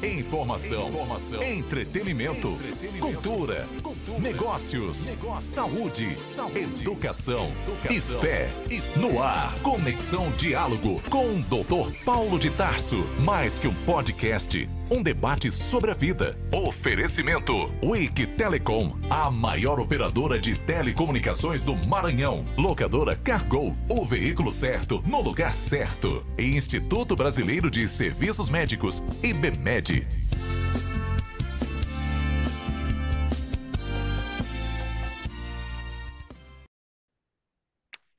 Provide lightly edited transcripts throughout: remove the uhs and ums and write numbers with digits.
Informação, entretenimento, cultura, negócios, saúde, educação e fé. No ar, Conexão Diálogo com o Dr. Paulo de Tarso. Mais que um podcast, um debate sobre a vida. Oferecimento Wiki Telecom, a maior operadora de telecomunicações do Maranhão. Locadora Cargo, o veículo certo no lugar certo. E Instituto Brasileiro de Serviços Médicos, IBMED.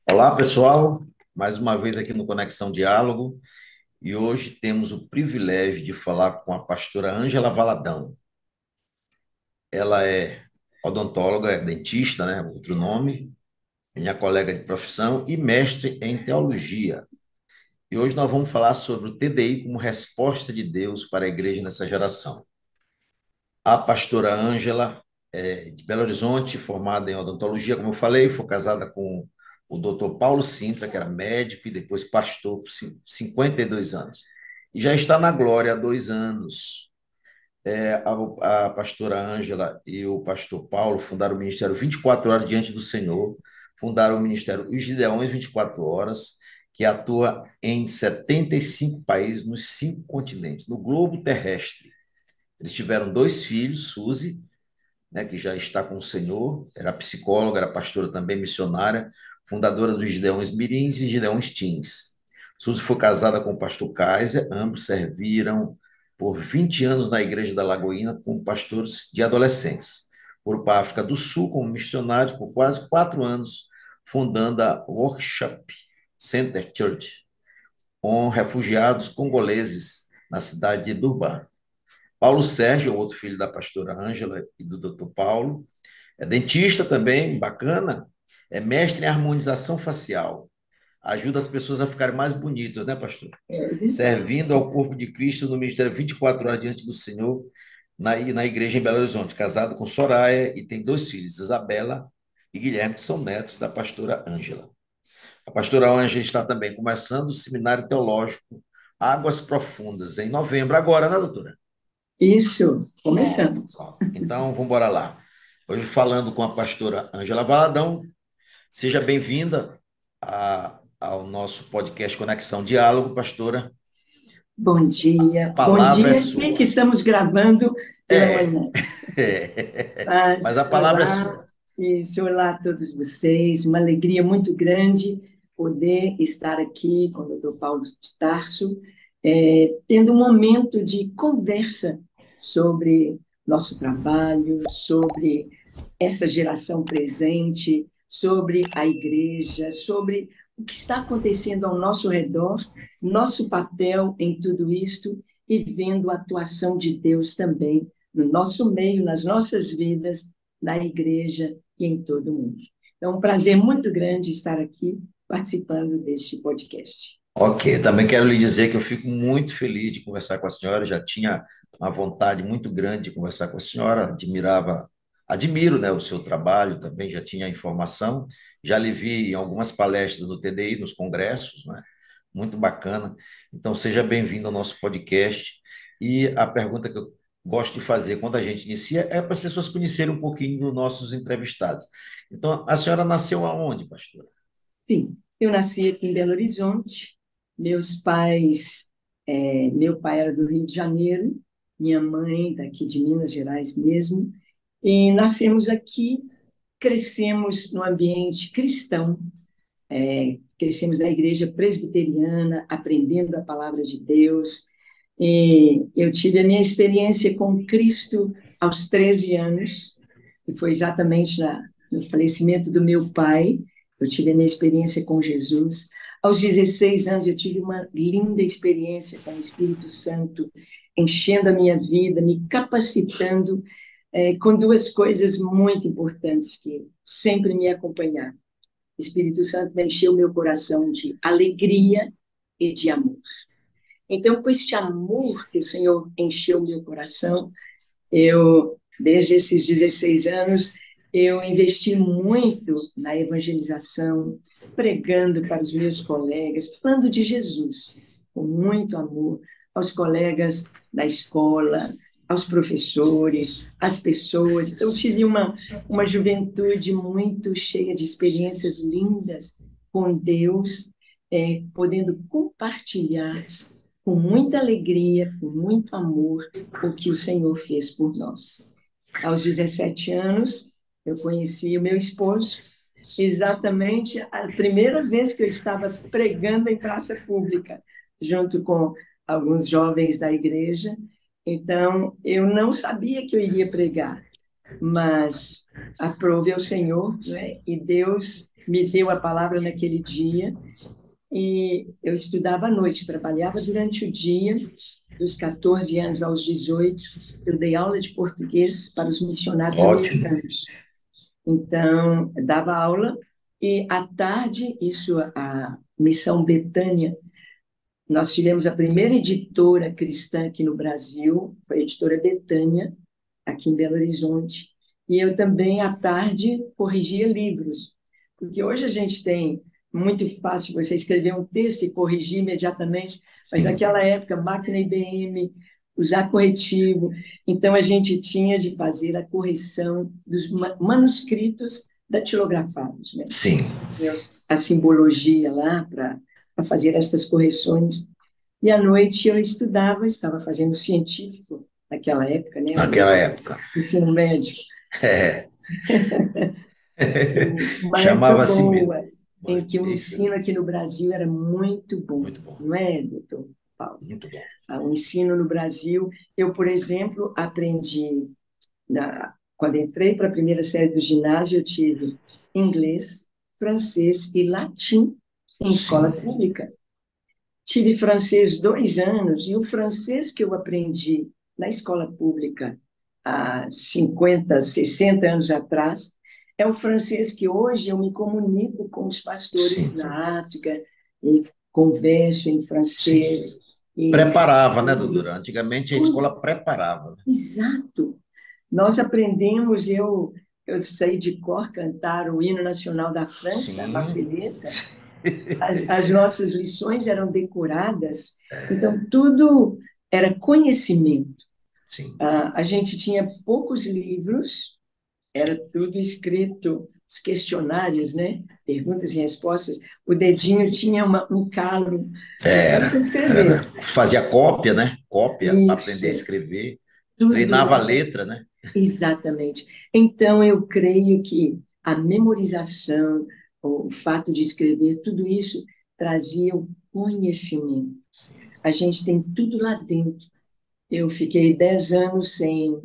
Olá, pessoal. Mais uma vez aqui no Conexão Diálogo. E hoje temos o privilégio de falar com a pastora Ângela Valadão. Ela é odontóloga, é dentista, né? Outro nome, minha colega de profissão e mestre em teologia. E hoje nós vamos falar sobre o TDI como resposta de Deus para a igreja nessa geração. A pastora Ângela é de Belo Horizonte, formada em odontologia, como eu falei, foi casada com o doutor Paulo Sintra, que era médico e depois pastor por 52 anos. E já está na glória há 2 anos. A pastora Ângela e o pastor Paulo fundaram o Ministério 24 Horas Diante do Senhor, fundaram o Ministério Os Gideões 24 Horas, que atua em 75 países, nos 5 continentes, no globo terrestre. Eles tiveram 2 filhos, Suzy, né, que já está com o Senhor, era psicóloga, era pastora também, missionária, fundadora dos Gideões Mirins e Gideões Teens. Suzy foi casada com o pastor Kaiser, ambos serviram por 20 anos na Igreja da Lagoinha como pastores de adolescentes. Foram para a África do Sul como missionários por quase 4 anos, fundando a Worship Center Church, com refugiados congoleses na cidade de Durban. Paulo Sérgio, outro filho da pastora Ângela e do doutor Paulo, é dentista também, bacana, é mestre em harmonização facial, ajuda as pessoas a ficarem mais bonitas, né, pastor? Servindo ao corpo de Cristo no Ministério 24 Horas Diante do Senhor, na igreja em Belo Horizonte, casado com Soraya e tem 2 filhos, Isabela e Guilherme, que são netos da pastora Ângela. A pastora Ângela está também começando o seminário teológico Águas Profundas, em novembro, agora, né, doutora? Isso, começamos. Então, vamos embora lá. Hoje falando com a pastora Ângela Valadão. Seja bem-vinda ao nosso podcast Conexão Diálogo, pastora. Bom dia. A palavra Bom dia, é sua. que estamos gravando pela manhã. Mas a palavra é sua. Isso, olá a todos vocês. Uma alegria muito grande poder estar aqui com o Dr. Paulo de Tarso, tendo um momento de conversa sobre nosso trabalho, sobre essa geração presente, sobre a igreja, sobre o que está acontecendo ao nosso redor, nosso papel em tudo isto e vendo a atuação de Deus também no nosso meio, nas nossas vidas, na igreja e em todo o mundo. Então, é um prazer muito grande estar aqui participando deste podcast. Ok, também quero lhe dizer que eu fico muito feliz de conversar com a senhora, já tinha uma vontade muito grande de conversar com a senhora, admiro, né, o seu trabalho também, já tinha informação, já lhe vi em algumas palestras do TDI, nos congressos, né, muito bacana. Então, seja bem-vindo ao nosso podcast. E a pergunta que eu gosto de fazer quando a gente inicia é para as pessoas conhecerem um pouquinho dos nossos entrevistados. Então, a senhora nasceu aonde, pastora? Sim, eu nasci aqui em Belo Horizonte. Meus pais, meu pai era do Rio de Janeiro, minha mãe daqui de Minas Gerais mesmo, e nascemos aqui, crescemos no ambiente cristão, crescemos na igreja presbiteriana, aprendendo a palavra de Deus, e eu tive a minha experiência com Cristo aos 13 anos, e foi exatamente no falecimento do meu pai. Eu tive a minha experiência com Jesus. Aos 16 anos, eu tive uma linda experiência com o Espírito Santo, enchendo a minha vida, me capacitando com 2 coisas muito importantes que sempre me acompanharam. O Espírito Santo encheu meu coração de alegria e de amor. Então, com este amor que o Senhor encheu meu coração, desde esses 16 anos, eu investi muito na evangelização, pregando para os meus colegas, falando de Jesus, com muito amor, aos colegas da escola, aos professores, às pessoas. Então, eu tive uma juventude muito cheia de experiências lindas com Deus, podendo compartilhar com muita alegria, com muito amor, o que o Senhor fez por nós. Aos 17 anos, eu conheci o meu esposo, exatamente a primeira vez que eu estava pregando em praça pública, junto com alguns jovens da igreja. Então, eu não sabia que eu iria pregar, mas aprove ao Senhor, né? E Deus me deu a palavra naquele dia, e eu estudava à noite, trabalhava durante o dia, dos 14 anos aos 18, eu dei aula de português para os missionários Ótimo. americanos. Então, dava aula, e à tarde, isso, a Missão Betânia, nós tivemos a primeira editora cristã aqui no Brasil, foi a editora Betânia, aqui em Belo Horizonte, e eu também, à tarde, corrigia livros, porque hoje a gente tem muito fácil você escrever um texto e corrigir imediatamente, mas naquela época, máquina IBM, usar corretivo, então a gente tinha de fazer a correção dos manuscritos datilografados, né? Sim. A simbologia lá para fazer essas correções. E à noite eu estava fazendo científico naquela época, né? Naquela época. Ensino médio. É. Uma época Chamava assim mesmo. boa, em que o ensino aqui no Brasil era muito bom. Muito bom. Não é, doutor Paulo? Muito bom. O ensino no Brasil, eu, por exemplo, aprendi, quando entrei para a primeira série do ginásio, eu tive inglês, francês e latim em escola pública. Tive francês 2 anos, e o francês que eu aprendi na escola pública há 50, 60 anos atrás, é o francês que hoje eu me comunico com os pastores na África, e converso em francês. Preparava, né, doutora? Antigamente a escola preparava. Exato. Nós aprendemos, eu saí de cor cantar o hino nacional da França, a Marselhesa. As nossas lições eram decoradas, então tudo era conhecimento. Sim. A gente tinha poucos livros, era tudo escrito, os questionários, né? Perguntas e respostas. O dedinho tinha um calo para escrever. Fazia cópia, né? Cópia, Isso. para aprender a escrever. Tudo. Treinava a letra, né? Exatamente. Então, eu creio que a memorização, o fato de escrever, tudo isso trazia o conhecimento. A gente tem tudo lá dentro. Eu fiquei 10 anos sem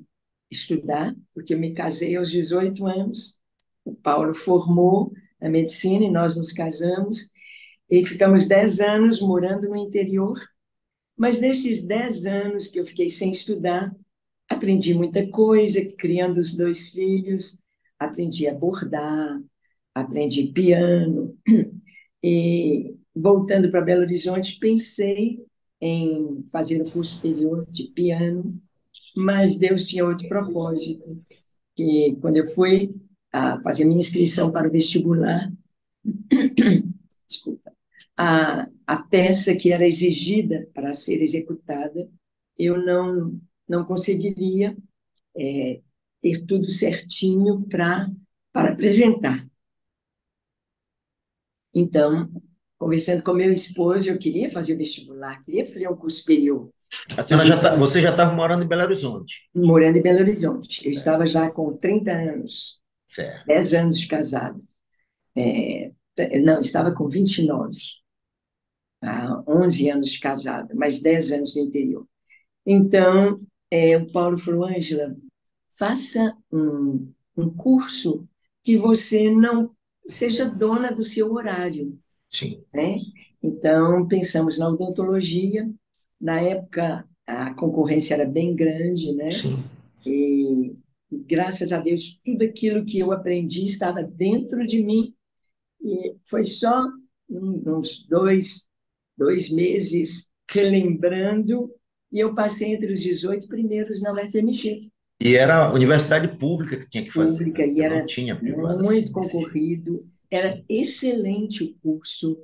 estudar, porque eu me casei aos 18 anos. O Paulo formou a medicina e nós nos casamos. E ficamos 10 anos morando no interior. Mas nesses 10 anos que eu fiquei sem estudar, aprendi muita coisa, criando os 2 filhos, aprendi a bordar, aprendi piano, e voltando para Belo Horizonte, pensei em fazer o curso superior de piano, mas Deus tinha outro propósito, que quando eu fui fazer minha inscrição para o vestibular, desculpa, a peça que era exigida para ser executada, eu não conseguiria ter tudo certinho para apresentar. Então, conversando com meu esposo, eu queria fazer o vestibular, queria fazer um curso superior. Você já estava morando em Belo Horizonte? Morando em Belo Horizonte. Eu estava já com 30 anos, certo. 10 anos de casado. Não, estava com 29, há 11 anos de casado, mais 10 anos no interior. Então, o Paulo falou, Ângela, faça um curso que você não seja dona do seu horário. Sim. Né? Então, pensamos na odontologia. Na época, a concorrência era bem grande, né? Sim. E, graças a Deus, tudo aquilo que eu aprendi estava dentro de mim. E foi só uns 2 meses relembrando, e eu passei entre os 18 primeiros na UFMG. E era a universidade pública que tinha que fazer. Pública, e era não tinha privada muito assim, concorrido, era excelente o curso,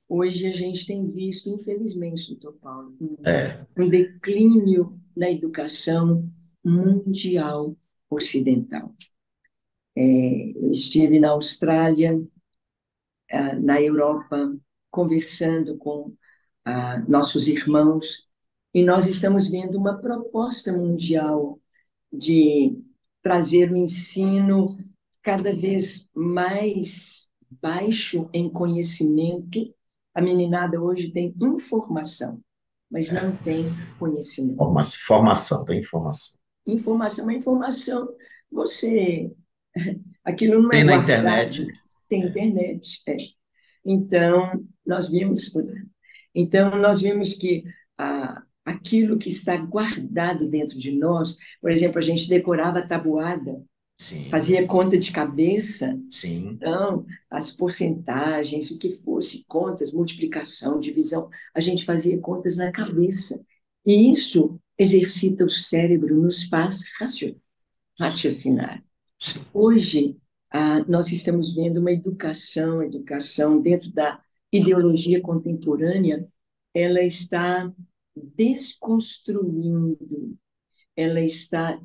Hoje a gente tem visto, infelizmente, doutor Paulo, É, um declínio na educação mundial ocidental. Eu estive na Austrália, na Europa, conversando com nossos irmãos, e nós estamos vendo uma proposta mundial de trazer o ensino cada vez mais baixo em conhecimento. A meninada hoje tem informação, mas não tem conhecimento. formação, tem informação. Informação é informação. Você, aquilo não é Tem na internet. guardado, tem internet. Então, nós vimos, então, nós vimos que aquilo que está guardado dentro de nós, por exemplo, a gente decorava a tabuada, Sim, fazia conta de cabeça, sim, então, as porcentagens, o que fosse, contas, multiplicação, divisão, a gente fazia contas na cabeça. E isso exercita o cérebro, nos faz raciocinar. sim. Hoje, nós estamos vendo uma educação dentro da ideologia contemporânea, ela está desconstruindo, ela está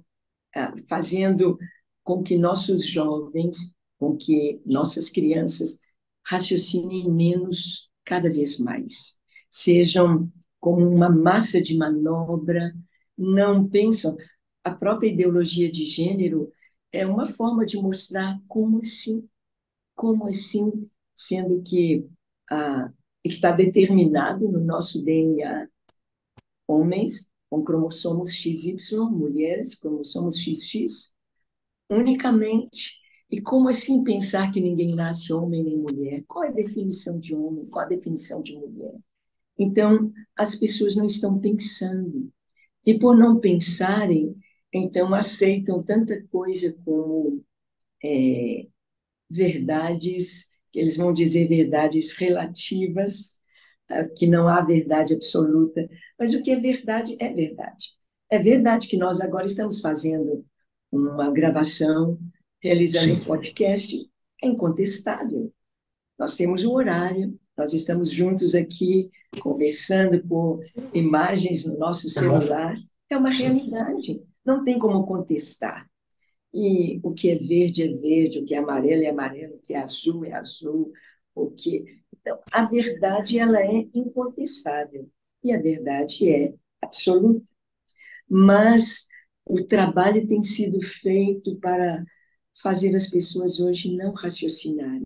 fazendo com que nossos jovens, com que nossas crianças raciocinem menos cada vez mais, sejam como uma massa de manobra, não pensam. A própria ideologia de gênero é uma forma de mostrar como assim, sendo que está determinado no nosso DNA, homens com cromossomos XY, mulheres com cromossomos XX, unicamente. E como assim pensar que ninguém nasce homem nem mulher? Qual é a definição de homem? Qual a definição de mulher? Então, as pessoas não estão pensando. E por não pensarem, então aceitam tanta coisa como verdades, que eles vão dizer verdades relativas, que não há verdade absoluta. Mas o que é verdade é verdade. É verdade que nós agora estamos fazendo uma gravação, realizando um Sim. podcast, é incontestável. Nós temos o horário, nós estamos juntos aqui, conversando por imagens no nosso celular. É uma realidade, não tem como contestar. E o que é verde, o que é amarelo, o que é azul, o que... Então, a verdade, ela é incontestável, e a verdade é absoluta. Mas o trabalho tem sido feito para fazer as pessoas hoje não raciocinarem.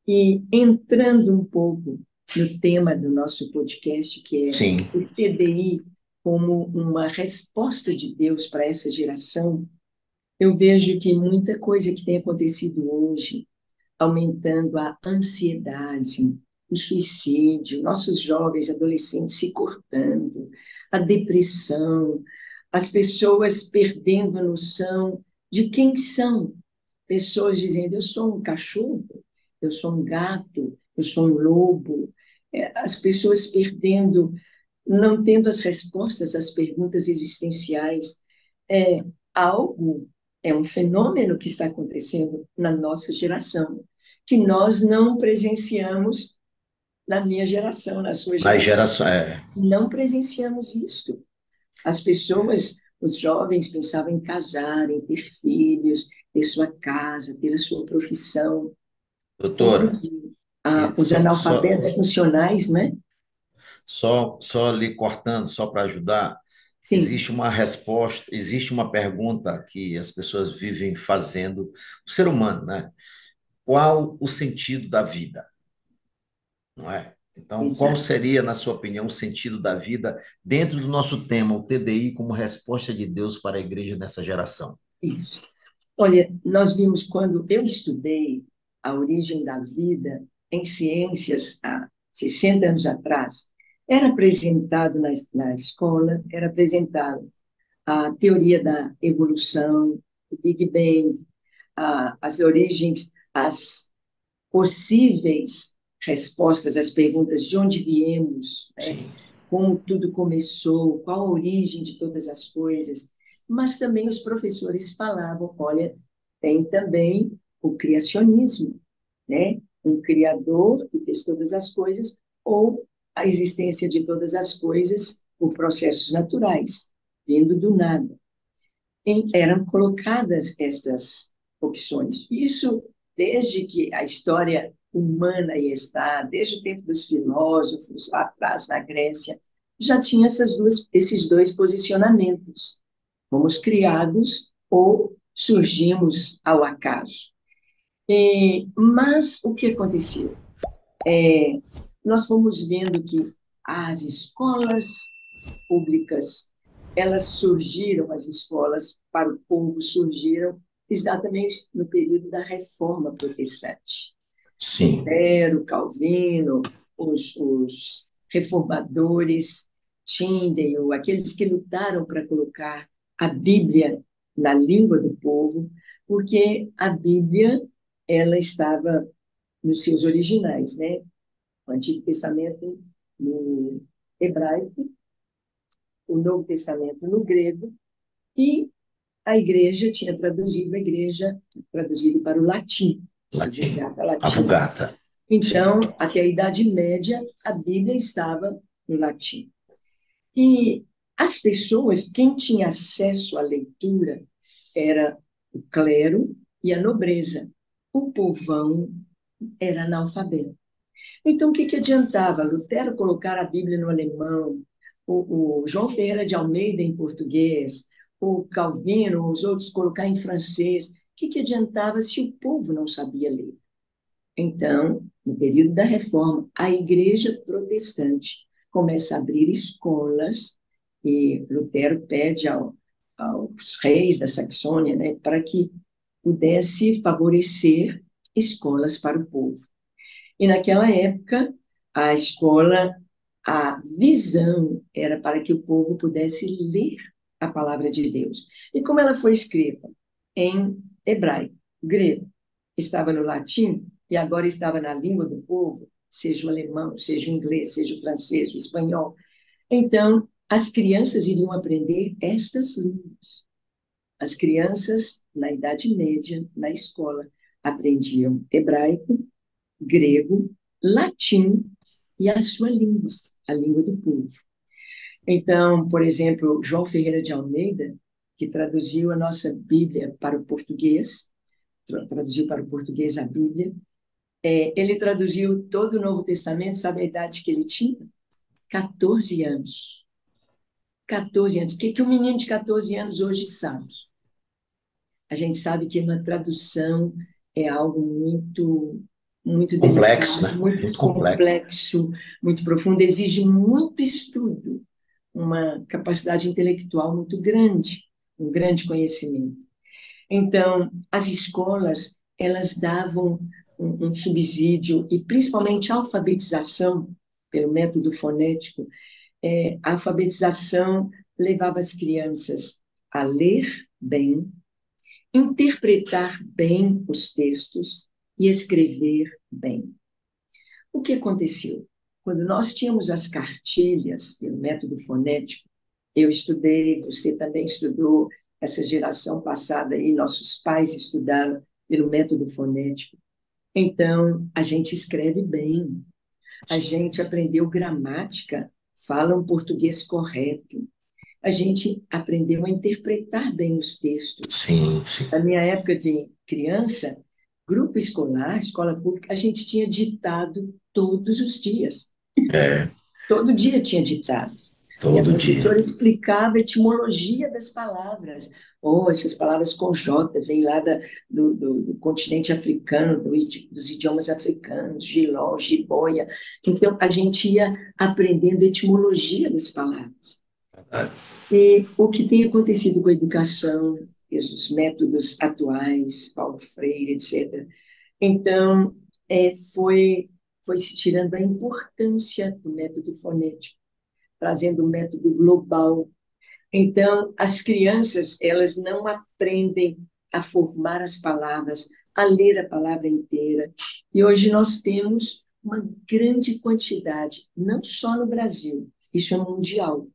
E entrando um pouco no tema do nosso podcast, que é Sim, o TDI como uma resposta de Deus para essa geração, eu vejo que muita coisa que tem acontecido hoje, aumentando a ansiedade, o suicídio, nossos jovens, adolescentes se cortando, a depressão, as pessoas perdendo a noção de quem são. Pessoas dizendo, eu sou um cachorro, eu sou um gato, eu sou um lobo. As pessoas perdendo, não tendo as respostas às perguntas existenciais. É algo, é um fenômeno que está acontecendo na nossa geração, que nós não presenciamos na minha geração, na sua nas geração. gerações. Não presenciamos isso. As pessoas, os jovens pensavam em casar, em ter filhos, ter sua casa, ter a sua profissão. Doutora, Hoje, e os analfabetos funcionais, né? só lhe cortando, só para ajudar, Sim, existe uma resposta, existe uma pergunta que as pessoas vivem fazendo, o ser humano, né? Qual o sentido da vida? Não é? Então, qual exato. seria, na sua opinião, o sentido da vida dentro do nosso tema, o TDI, como resposta de Deus para a igreja nessa geração? Isso. Olha, nós vimos quando eu estudei a origem da vida em ciências há 60 anos atrás, era apresentado na escola, era apresentado a teoria da evolução, o Big Bang, as origens, as possíveis respostas às perguntas de onde viemos, né? Sim, Como tudo começou, qual a origem de todas as coisas. Mas também os professores falavam, olha, tem também o criacionismo, né? Um criador que fez todas as coisas, ou a existência de todas as coisas por processos naturais, vindo do nada. Eram colocadas estas opções. Isso desde que a história humana está, desde o tempo dos filósofos, lá atrás na Grécia, já tinha esses dois posicionamentos. Fomos criados ou surgimos ao acaso. Mas o que aconteceu? Nós fomos vendo que as escolas públicas, elas surgiram, as escolas para o povo surgiram exatamente no período da Reforma Protestante. Sim. Lutero, Calvino, os reformadores, Tyndale, aqueles que lutaram para colocar a Bíblia na língua do povo, porque a Bíblia ela estava nos seus originais, né? O Antigo Testamento no hebraico, o Novo Testamento no grego, e a igreja tinha traduzido para o latim. A Vulgata. Então, sim, até a Idade Média, a Bíblia estava no latim. E as pessoas, quem tinha acesso à leitura era o clero e a nobreza. O povão era analfabeto. Então, o que adiantava? Lutero colocar a Bíblia no alemão, o João Ferreira de Almeida em português, o Calvino, os outros colocar em francês. O que adiantava se o povo não sabia ler? Então, no período da Reforma, a Igreja Protestante começa a abrir escolas e Lutero pede aos reis da Saxônia, né, para que pudesse favorecer escolas para o povo. E naquela época, a escola, a visão era para que o povo pudesse ler a palavra de Deus. E como ela foi escrita em hebraico, grego, estava no latim e agora estava na língua do povo, seja o alemão, seja o inglês, seja o francês, o espanhol. Então, as crianças iriam aprender estas línguas. As crianças, na Idade Média, na escola, aprendiam hebraico, grego, latim e a sua língua, a língua do povo. Então, por exemplo, João Ferreira de Almeida, que traduziu a nossa Bíblia para o português, traduziu para o português a Bíblia, ele traduziu todo o Novo Testamento, sabe a idade que ele tinha? 14 anos. 14 anos. O que um menino de 14 anos hoje sabe? A gente sabe que uma tradução é algo muito complexo, delicado, né? muito complexo, muito profundo, exige muito estudo, uma capacidade intelectual muito grande, um grande conhecimento. Então, as escolas, elas davam um subsídio, e principalmente a alfabetização, pelo método fonético, a alfabetização levava as crianças a ler bem, interpretar bem os textos e escrever bem. O que aconteceu? Quando nós tínhamos as cartilhas pelo método fonético, eu estudei, você também estudou, essa geração passada aí, nossos pais estudaram pelo método fonético. Então, a gente escreve bem, a gente aprendeu gramática, fala um português correto, a gente aprendeu a interpretar bem os textos. Sim, sim. Na minha época de criança, grupo escolar, escola pública, a gente tinha ditado todos os dias. Todo dia tinha ditado. E a professora explicava a etimologia das palavras. Essas palavras com J, vêm lá do continente africano, dos idiomas africanos, giló, jiboia. Então, a gente ia aprendendo a etimologia das palavras. E o que tem acontecido com a educação, os métodos atuais, Paulo Freire, etc. Então, foi se tirando a importância do método fonético, trazendo um método global. Então, as crianças, elas não aprendem a formar as palavras, a ler a palavra inteira. E hoje nós temos uma grande quantidade, não só no Brasil, isso é mundial.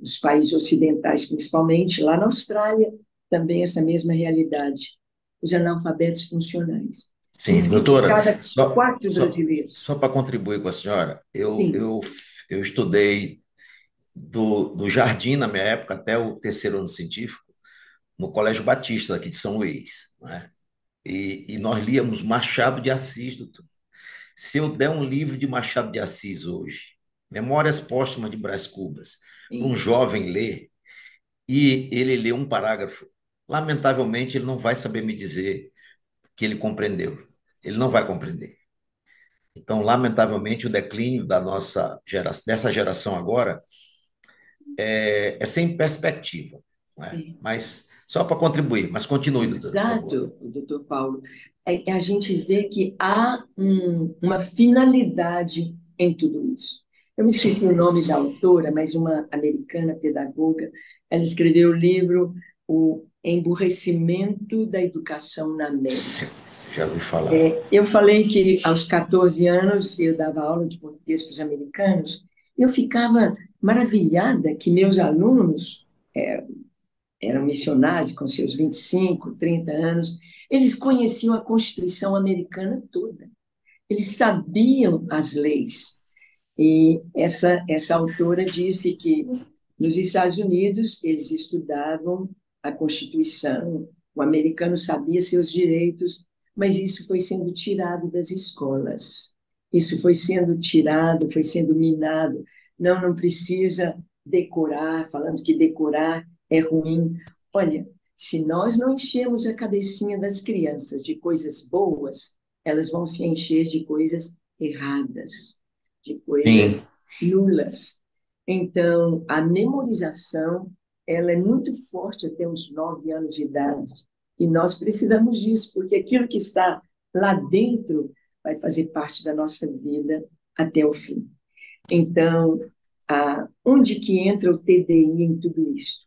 Os países ocidentais, principalmente, lá na Austrália, também essa mesma realidade. Os analfabetos funcionais. Sim, doutora, cada só, 4 brasileiros. só para contribuir com a senhora, Sim, eu estudei do jardim, na minha época, até o terceiro ano científico, no Colégio Batista, aqui de São Luís, né? E nós líamos Machado de Assis, doutor. Se eu der um livro de Machado de Assis hoje, Memórias Póstumas de Brás Cubas, para um sim. jovem ler, e ele lê um parágrafo, lamentavelmente ele não vai saber me dizer que ele compreendeu. Ele não vai compreender. Então, lamentavelmente, o declínio da nossa geração, dessa geração agora, é sem perspectiva, não é? É. Mas só para contribuir, mas continue, doutora, por favor. Exato, doutor Paulo. É que a gente vê que há uma finalidade em tudo isso. Eu me esqueci Sim, o nome da autora, mas uma americana pedagoga, ela escreveu o livro O Emburrecimento da Educação na América. sim, já ouvi falar. Eu falei que aos 14 anos eu dava aula de português para os americanos, e eu ficava maravilhada que meus alunos eram missionários com seus 25, 30 anos, eles conheciam a Constituição americana toda, eles sabiam as leis. E essa autora disse que nos Estados Unidos eles estudavam a Constituição, o americano sabia seus direitos, mas isso foi sendo tirado das escolas. Isso foi sendo tirado, foi sendo minado. Não, não precisa decorar, falando que decorar é ruim. Olha, se nós não enchermos a cabecinha das crianças de coisas boas, elas vão se encher de coisas erradas, de Sim, coisas nulas. Então, a memorização, ela é muito forte até os 9 anos de idade. E nós precisamos disso, porque aquilo que está lá dentro vai fazer parte da nossa vida até o fim. Então, onde que entra o TDI em tudo isso?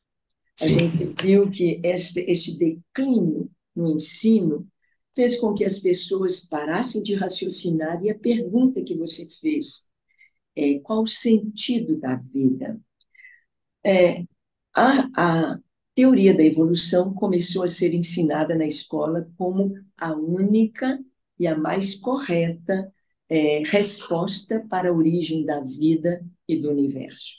A sim. gente viu que este declínio no ensino fez com que as pessoas parassem de raciocinar, e a pergunta que você fez é qual o sentido da vida? A teoria da evolução começou a ser ensinada na escola como a única e a mais correta resposta para a origem da vida e do universo.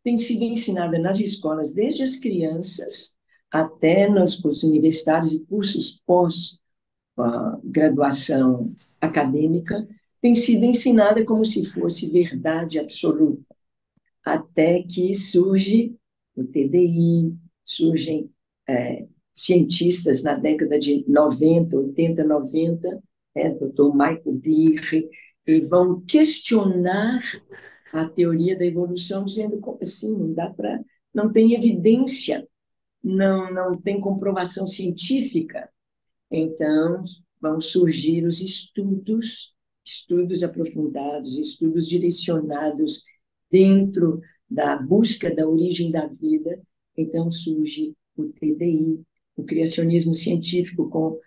Tem sido ensinada nas escolas desde as crianças até nos cursos universitários e cursos pós-graduação acadêmica, tem sido ensinada como se fosse verdade absoluta, até que surge o TDI, surgem cientistas na década de 90, 80, 90, Dr. Michael Behe, e vão questionar a teoria da evolução, dizendo como assim, não dá para, não tem evidência, não tem comprovação científica. Então, vão surgir os estudos aprofundados, estudos direcionados dentro da busca da origem da vida. Então, surge o TDI, o criacionismo científico com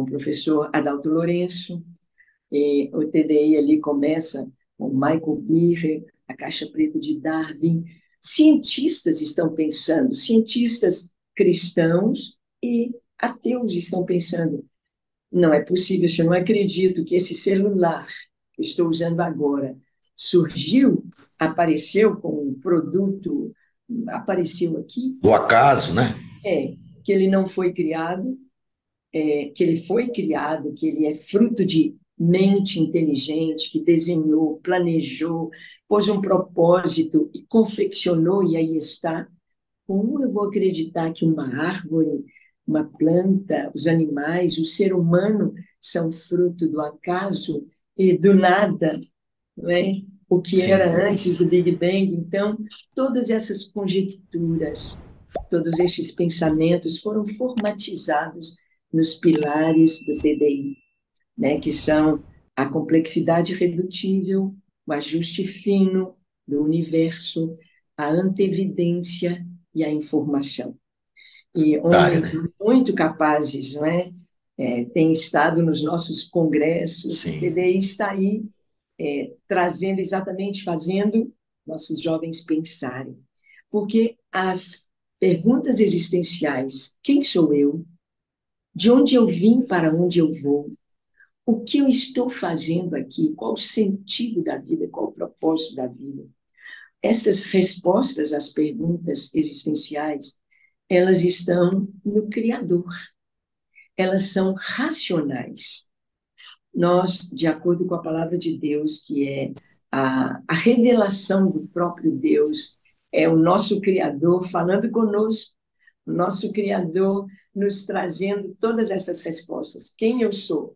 o professor Adalto Lourenço. E o TDI ali começa com Michael Behe, a caixa preta de Darwin. Cientistas estão pensando, cientistas cristãos e ateus estão pensando, não é possível, eu não acredito que esse celular que estou usando agora surgiu, apareceu com um produto, apareceu aqui, Do acaso, né? que ele não foi criado, que ele foi criado, que ele é fruto de mente inteligente, que desenhou, planejou, pôs um propósito e confeccionou, e aí está. Como eu vou acreditar que uma árvore, uma planta, os animais, o ser humano são fruto do acaso e do nada, né? O que Sim. era antes do Big Bang? Então, todas essas conjecturas, todos estes pensamentos foram formatizados nos pilares do TDI, né? Que são a complexidade redutível, o ajuste fino do universo, a antevidência e a informação. E Área, homens né? muito capazes, não é? Têm estado nos nossos congressos, o Sim. TDI está aí trazendo exatamente, fazendo nossos jovens pensarem. Porque as perguntas existenciais, quem sou eu? De onde eu vim, para onde eu vou? O que eu estou fazendo aqui? Qual o sentido da vida? Qual o propósito da vida? Essas respostas às perguntas existenciais, elas estão no Criador. Elas são racionais. Nós, de acordo com a palavra de Deus, que é a revelação do próprio Deus, é o nosso Criador falando conosco, o nosso Criador nos trazendo todas essas respostas. Quem eu sou?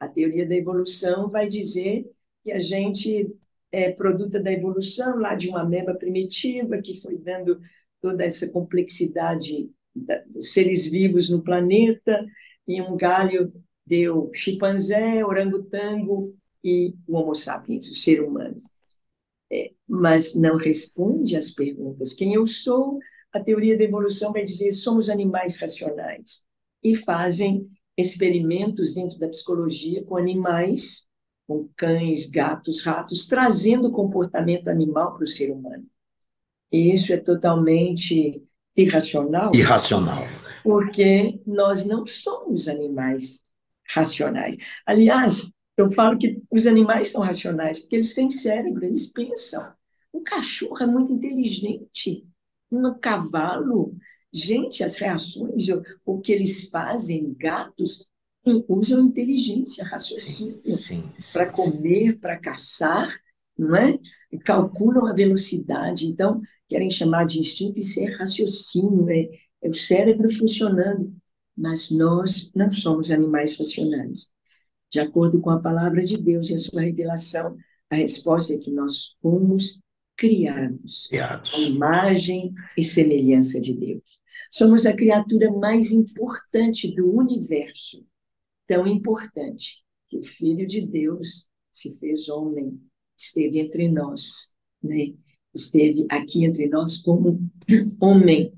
A teoria da evolução vai dizer que a gente é produto da evolução lá de uma ameba primitiva que foi dando toda essa complexidade dos seres vivos no planeta, e um galho deu chimpanzé, orangotango e o Homo sapiens, o ser humano. Mas não responde às perguntas. Quem eu sou? A teoria da evolução vai dizer somos animais racionais. E fazem experimentos dentro da psicologia com animais, com cães, gatos, ratos, trazendo o comportamento animal para o ser humano. E isso é totalmente irracional. Irracional. Porque nós não somos animais racionais. Aliás, eu falo que os animais são racionais, porque eles têm cérebro, eles pensam. Um cachorro é muito inteligente. Um cavalo, gente, as reações, o que eles fazem, gatos, usam inteligência, raciocínio para comer, para caçar, não é? Calculam a velocidade, então querem chamar de instinto, isso é raciocínio, é o cérebro funcionando, mas nós não somos animais racionais. De acordo com a palavra de Deus e a sua revelação, a resposta é que nós fomos criados à imagem e semelhança de Deus. Somos a criatura mais importante do universo, tão importante que o Filho de Deus se fez homem, esteve entre nós, né? Esteve aqui entre nós como homem,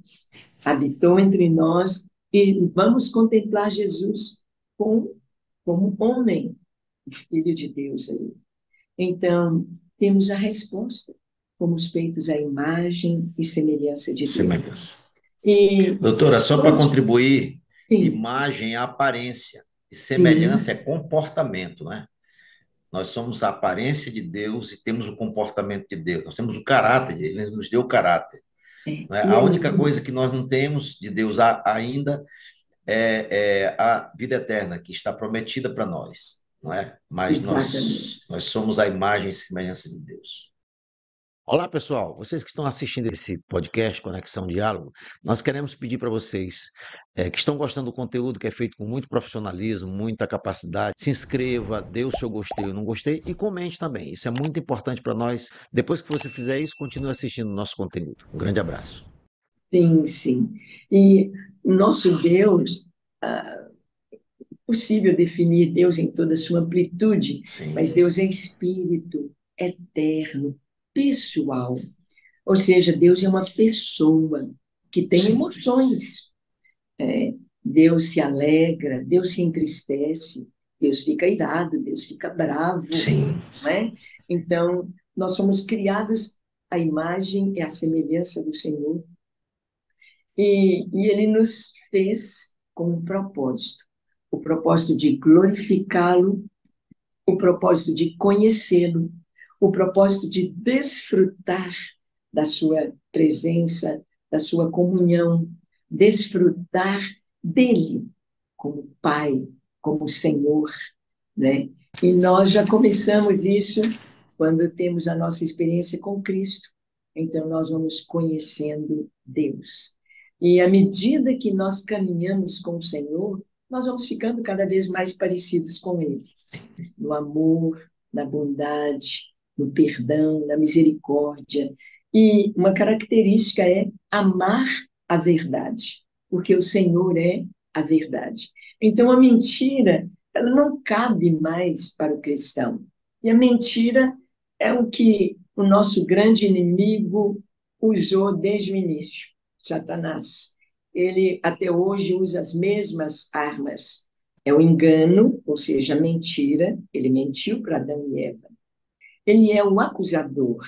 habitou entre nós, e vamos contemplar Jesus como homem, o Filho de Deus ali. Então, temos a resposta. Fomos feitos à imagem e semelhança de Deus. E, doutora, só para contribuir, sim, imagem é aparência, e semelhança é comportamento, né? Nós somos a aparência de Deus e temos o comportamento de Deus. Nós temos o caráter de Deus, Ele nos deu o caráter. Não é? A única coisa que nós não temos de Deus ainda é a vida eterna, que está prometida para nós, não é? Mas nós somos a imagem e semelhança de Deus. Olá, pessoal. Vocês que estão assistindo esse podcast Conexão Diálogo, nós queremos pedir para vocês que estão gostando do conteúdo que é feito com muito profissionalismo, muita capacidade, se inscreva, dê o seu gostei ou não gostei e comente também. Isso é muito importante para nós. Depois que você fizer isso, continue assistindo o nosso conteúdo. Um grande abraço. Sim, sim. E o nosso Deus, possível definir Deus em toda a sua amplitude, mas Deus é espírito, eterno, pessoal. Ou seja, Deus é uma pessoa que tem emoções. Deus se alegra, Deus se entristece, Deus fica irado, Deus fica bravo. Não é? Então, nós somos criados à imagem e à semelhança do Senhor. E Ele nos fez com um propósito. O propósito de glorificá-lo, o propósito de conhecê-lo, o propósito de desfrutar da sua presença, da sua comunhão, desfrutar dele como Pai, como Senhor, né? E nós já começamos isso quando temos a nossa experiência com Cristo. Então, nós vamos conhecendo Deus. E à medida que nós caminhamos com o Senhor, nós vamos ficando cada vez mais parecidos com Ele. No amor, na bondade, no perdão, na misericórdia. E uma característica é amar a verdade, porque o Senhor é a verdade. Então, a mentira, ela não cabe mais para o cristão. E a mentira é o que o nosso grande inimigo usou desde o início, Satanás. Ele, até hoje, usa as mesmas armas. É o engano, ou seja, a mentira. Ele mentiu para Adão e Eva. Ele é o acusador.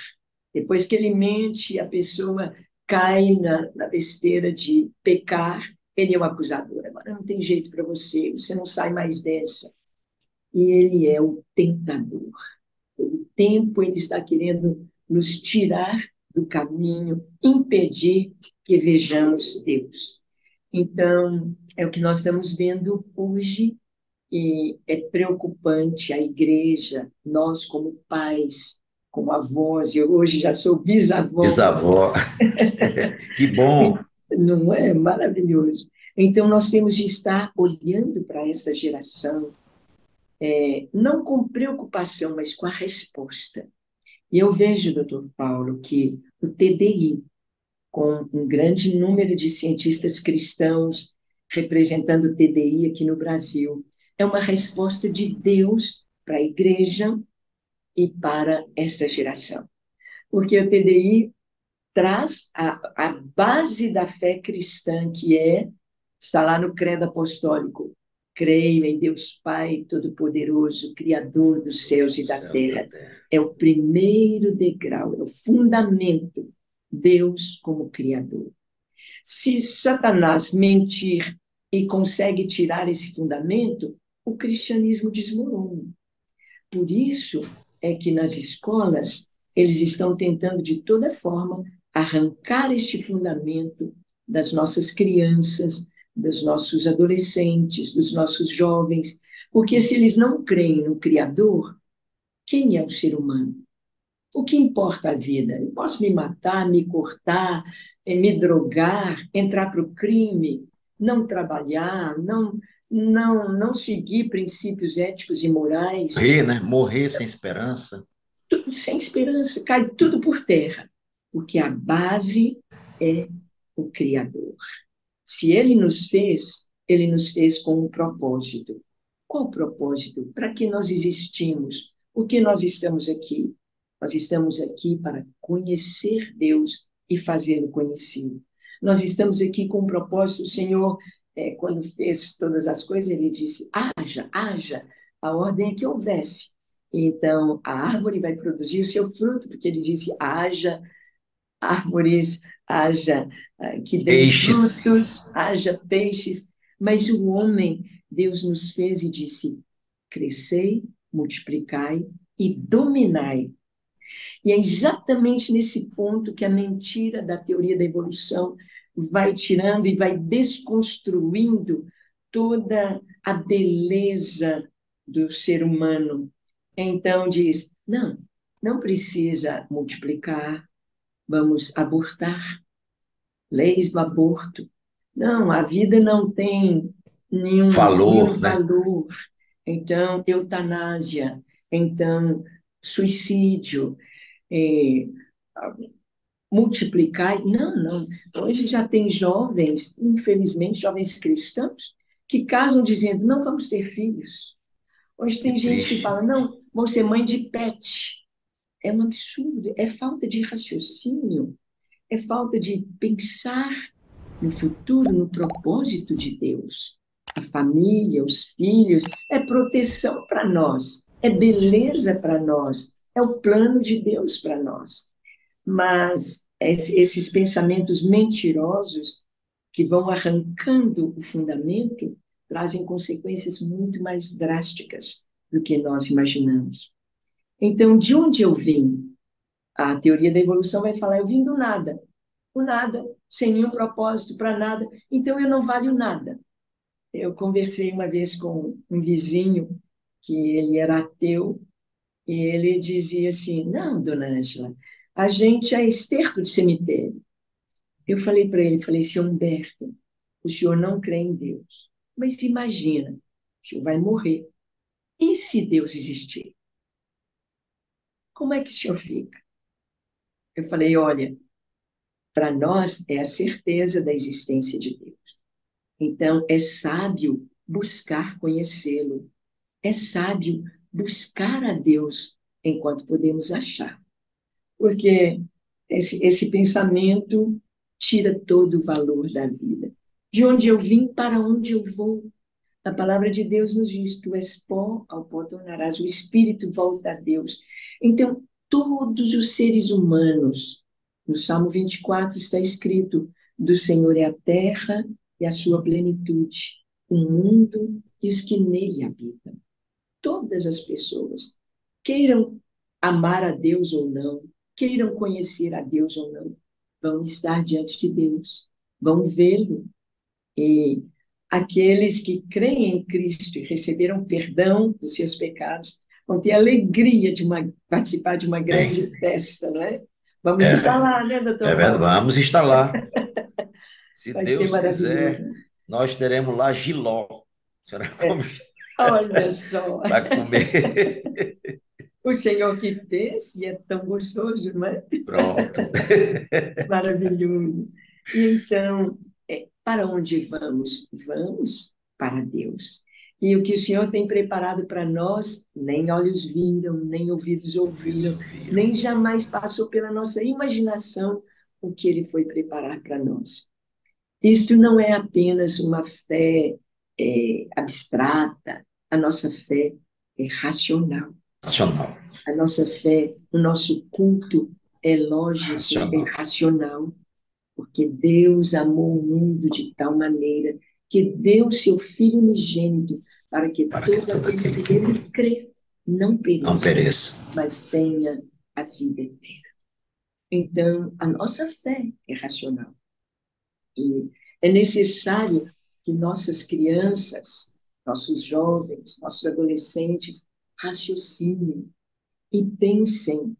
Depois que ele mente, a pessoa cai na besteira de pecar, ele é o acusador. Agora não tem jeito para você, você não sai mais dessa. e ele é o tentador. Todo tempo ele está querendo nos tirar do caminho, impedir que vejamos Deus. Então, é o que nós estamos vendo hoje, e é preocupante a igreja, nós como pais, como avós, eu hoje já sou bisavó, Bisavó. Que bom. não é maravilhoso? Então, nós temos de estar olhando para essa geração, não com preocupação, mas com a resposta. E eu vejo, doutor Paulo, que o TDI, com um grande número de cientistas cristãos representando o TDI aqui no Brasil, é uma resposta de Deus para a igreja e para esta geração. Porque o TDI traz a base da fé cristã, que está lá no Credo Apostólico. Creio em Deus Pai Todo-Poderoso, Criador dos céus e da terra. É o primeiro degrau, é o fundamento. Deus como Criador. Se Satanás mentir e consegue tirar esse fundamento, o cristianismo desmorona. Por isso é que nas escolas eles estão tentando de toda forma arrancar este fundamento das nossas crianças, dos nossos adolescentes, dos nossos jovens, porque se eles não creem no Criador, quem é o ser humano? O que importa a vida? Eu posso me matar, me cortar, me drogar, entrar para o crime, não trabalhar, não seguir princípios éticos e morais, Morrer, né? Morrer sem esperança. tudo sem esperança, cai tudo por terra, porque a base é o Criador. Se ele nos fez com um propósito. Qual o propósito? Para que nós existimos? Por que nós estamos aqui? Nós estamos aqui para conhecer Deus e fazê-lo conhecido. Nós estamos aqui com um propósito. O Senhor, quando fez todas as coisas, ele disse: haja, haja. A ordem é que houvesse. Então, a árvore vai produzir o seu fruto, porque ele disse: haja árvores, haja que deem Peixes. frutos, haja peixes. Mas o homem, Deus nos fez e disse: crescei, multiplicai e dominai. E é exatamente nesse ponto que a mentira da teoria da evolução vai tirando e vai desconstruindo toda a beleza do ser humano. Então diz: não precisa multiplicar, vamos abortar, leis do aborto. Não, a vida não tem nenhum Valor, né? valor. Então, eutanásia, então, suicídio, multiplicar. Não. Hoje já tem jovens, infelizmente, jovens cristãos, que casam dizendo: não vamos ter filhos. Hoje Que tem gente que triste. fala: não, vou ser mãe de pet. É um absurdo, é falta de raciocínio, é falta de pensar no futuro, no propósito de Deus. A família, os filhos, é proteção para nós, é beleza para nós, é o plano de Deus para nós. Mas esses pensamentos mentirosos que vão arrancando o fundamento trazem consequências muito mais drásticas do que nós imaginamos. Então, de onde eu vim? A teoria da evolução vai falar: eu vim do nada. O nada, sem nenhum propósito, para nada. Então, eu não valho nada. Eu conversei uma vez com um vizinho, que ele era ateu, e ele dizia assim: não, dona Ângela, a gente é esterco de cemitério. Eu falei para ele, senhor Humberto, o senhor não crê em Deus. Mas imagina, o senhor vai morrer. E se Deus existir? Como é que o senhor fica? Eu falei: olha, para nós é a certeza da existência de Deus. Então, é sábio buscar conhecê-lo. É sábio buscar a Deus enquanto podemos achar. Porque esse pensamento tira todo o valor da vida. De onde eu vim, para onde eu vou. A palavra de Deus nos diz: tu és pó, ao pó tornarás. O espírito volta a Deus. Então, todos os seres humanos, no Salmo 24 está escrito: do Senhor é a terra e a sua plenitude, o mundo e os que nele habitam. todas as pessoas, queiram amar a Deus ou não, queiram conhecer a Deus ou não, vão estar diante de Deus, vão vê-lo. E aqueles que creem em Cristo e receberam perdão dos seus pecados vão ter a alegria de participar de uma grande festa, não é? Vamos É, estar lá, né, é doutor verdade. Paulo? Vamos estar lá. Se Vai ser Deus quiser, maravilhoso. nós teremos lá jiló. A senhora É, olha só, vai comer. o Senhor que fez, e é tão gostoso, não é? Pronto. Maravilhoso. E então, para onde vamos? Vamos para Deus. E o que o Senhor tem preparado para nós, nem olhos viram, nem ouvidos Ouvidos ouviram, ouviram. nem jamais passou pela nossa imaginação o que Ele foi preparar para nós. Isto não é apenas uma fé abstrata, a nossa fé é racional. Racional. A nossa fé, o nosso culto é lógico, é Racional. racional, porque Deus amou o mundo de tal maneira que deu seu Filho unigênito para que Para que todo todo aquele aquele que nele crê não não pereça, pereça. mas tenha a vida eterna. Então, a nossa fé é racional. E é necessário que nossas crianças, nossos jovens, nossos adolescentes raciocinem e pensem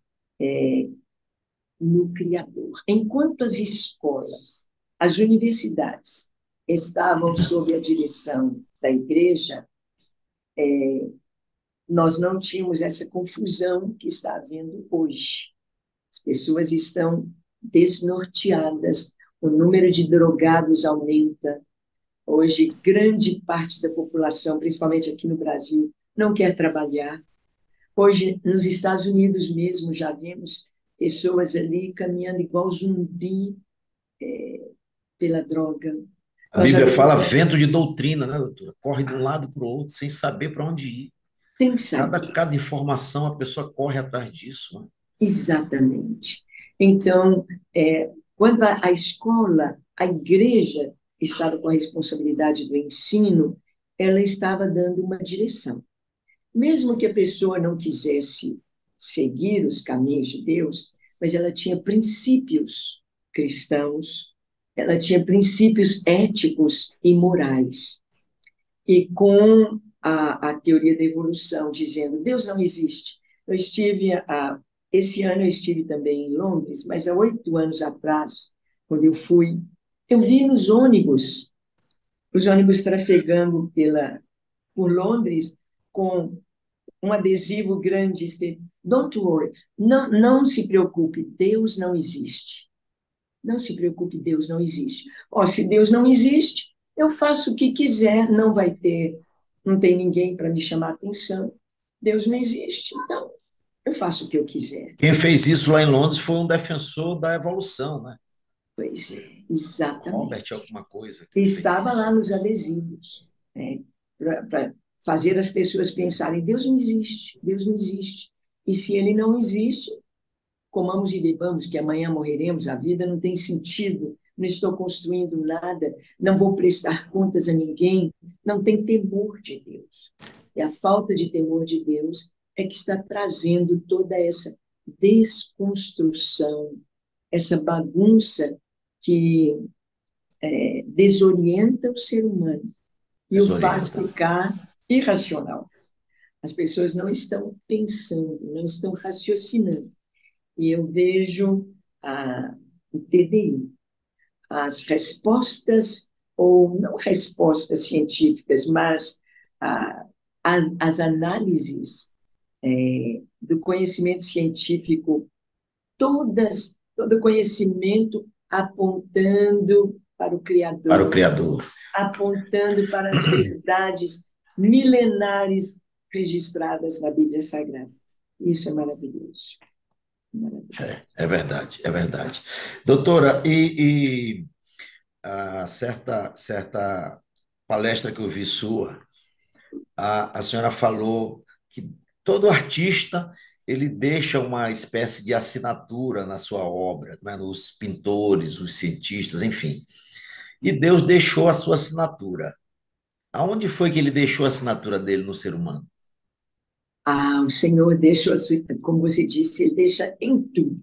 no Criador. Enquanto as escolas, as universidades estavam sob a direção da igreja, nós não tínhamos essa confusão que está havendo hoje. As pessoas estão desnorteadas, o número de drogados aumenta. Hoje, grande parte da população, principalmente aqui no Brasil, não quer trabalhar. Hoje, nos Estados Unidos mesmo, já vimos pessoas ali caminhando igual zumbi pela droga. A Nós já Bíblia vimos fala vento de doutrina, né, doutora? Corre de um lado para o outro sem saber para onde ir. sem saber. Cada informação a pessoa corre atrás disso, né? Exatamente. Então, quando a escola, a igreja estava com a responsabilidade do ensino, ela estava dando uma direção. Mesmo que a pessoa não quisesse seguir os caminhos de Deus, mas ela tinha princípios cristãos, ela tinha princípios éticos e morais. E com a teoria da evolução, dizendo Deus não existe. Esse ano eu estive também em Londres, mas há 8 anos atrás, quando eu fui, eu vi nos ônibus, os ônibus trafegando por Londres com um adesivo grande escrito Don't worry, não, não se preocupe, Deus não existe. Não se preocupe, Deus não existe. Se Deus não existe, eu faço o que quiser, não tem ninguém para me chamar a atenção. Deus não existe, então eu faço o que eu quiser. Quem fez isso lá em Londres foi um defensor da evolução, né? Pois é, Robert, exatamente. alguma coisa que ele fez Estava lá isso. nos adesivos, né, para fazer as pessoas pensarem: Deus não existe, Deus não existe. E se ele não existe, comamos e bebamos, que amanhã morreremos, a vida não tem sentido, não estou construindo nada, não vou prestar contas a ninguém, não tem temor de Deus. E a falta de temor de Deus é que está trazendo toda essa desconstrução, essa bagunça que desorienta o ser humano e o faz Desorienta. ficar irracional. As pessoas não estão pensando, não estão raciocinando. E eu vejo o TDI, as respostas, ou não respostas científicas, mas as análises do conhecimento científico, todo conhecimento apontando para o Para o Criador, Criador. apontando para as verdades milenares registradas na Bíblia Sagrada. Isso é maravilhoso. É verdade, é verdade. Doutora, a certa palestra que eu vi sua, a senhora falou que todo artista ele deixa uma espécie de assinatura na sua obra, né? Os pintores, os cientistas, enfim. E Deus deixou a sua assinatura. Aonde foi que ele deixou a assinatura dele no ser humano? O Senhor deixa, como você disse, Ele deixa em tudo.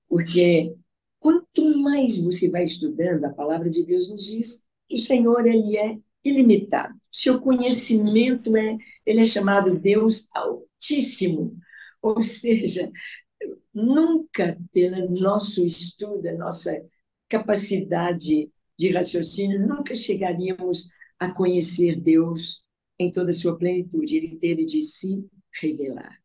Porque quanto mais você vai estudando, a palavra de Deus nos diz que o Senhor, Ele é ilimitado. Seu conhecimento Ele é chamado Deus Altíssimo. Ou seja, nunca, pelo nosso estudo, a nossa capacidade de raciocínio, nunca chegaríamos a conhecer Deus em toda a sua plenitude. Ele teve de se revelar.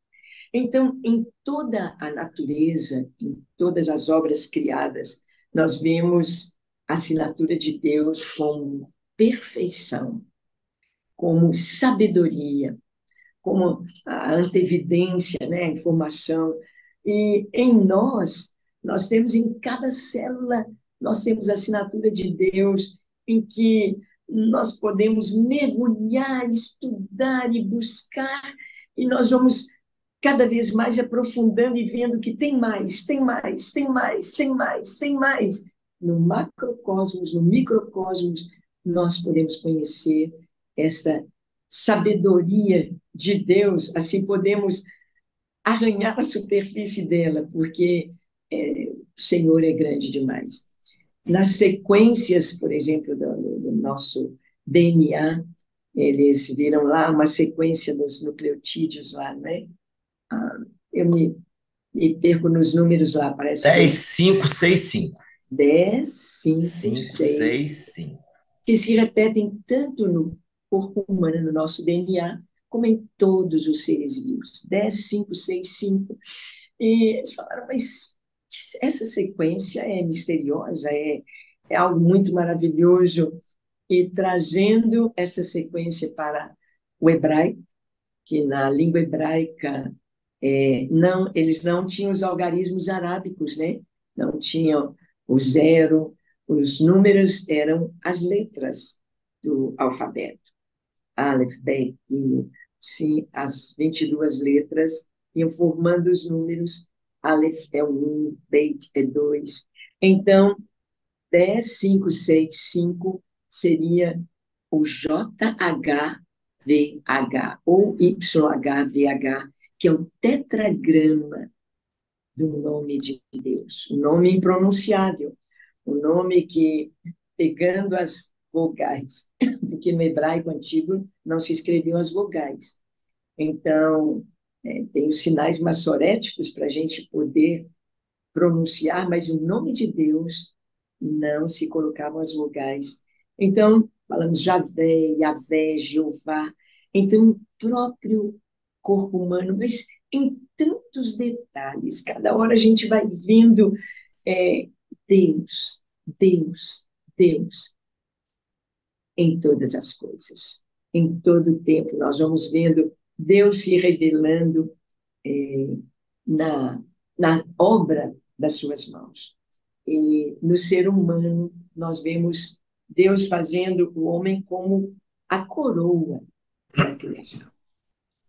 Então, em toda a natureza, em todas as obras criadas, nós vemos a assinatura de Deus como perfeição, como sabedoria, como a antevidência, né, a informação. E em nós temos em cada célula, nós temos a assinatura de Deus, em que nós podemos mergulhar, estudar e buscar, e nós vamos cada vez mais aprofundando e vendo que tem mais, tem mais, tem mais, tem mais, tem mais. No macrocosmos, no microcosmos, nós podemos conhecer essa sabedoria de Deus, assim podemos arranhar a superfície dela, porque o Senhor é grande demais. Nas sequências, por exemplo, do nosso DNA, eles viram lá uma sequência dos nucleotídeos lá, né? Eu me perco nos números lá, parece 10, que 5, 6, 5. 10, 5, 5, 6, 6, 5. que se repetem tanto no corpo humano, no nosso DNA, como em todos os seres vivos. 10, 5, 6, 5. E eles falaram, mas essa sequência é misteriosa, é algo muito maravilhoso. E trazendo essa sequência para o hebraico, que na língua hebraica não, eles não tinham os algarismos arábicos, né? Não tinham o zero, os números eram as letras do alfabeto. Aleph, Bet, Gimel. Sim, as 22 letras iam formando os números. Aleph é 1, Bet é 2. Então, 10, 5, 6, 5 seria o JHVH ou YHVH, que é o tetragrama do nome de Deus, um nome impronunciável, um nome que, pegando as vogais, porque no hebraico antigo não se escreviam as vogais. Então, tem os sinais maçoréticos para a gente poder pronunciar, mas o nome de Deus não se colocavam as vogais. Então, falamos Javé, Yavé, Jeová. Então, o próprio corpo humano, mas em tantos detalhes, cada hora a gente vai vendo Deus, Deus, Deus em todas as coisas. Em todo o tempo, nós vamos vendo Deus se revelando na, na obra das suas mãos. E no ser humano, nós vemos Deus fazendo o homem como a coroa da criação.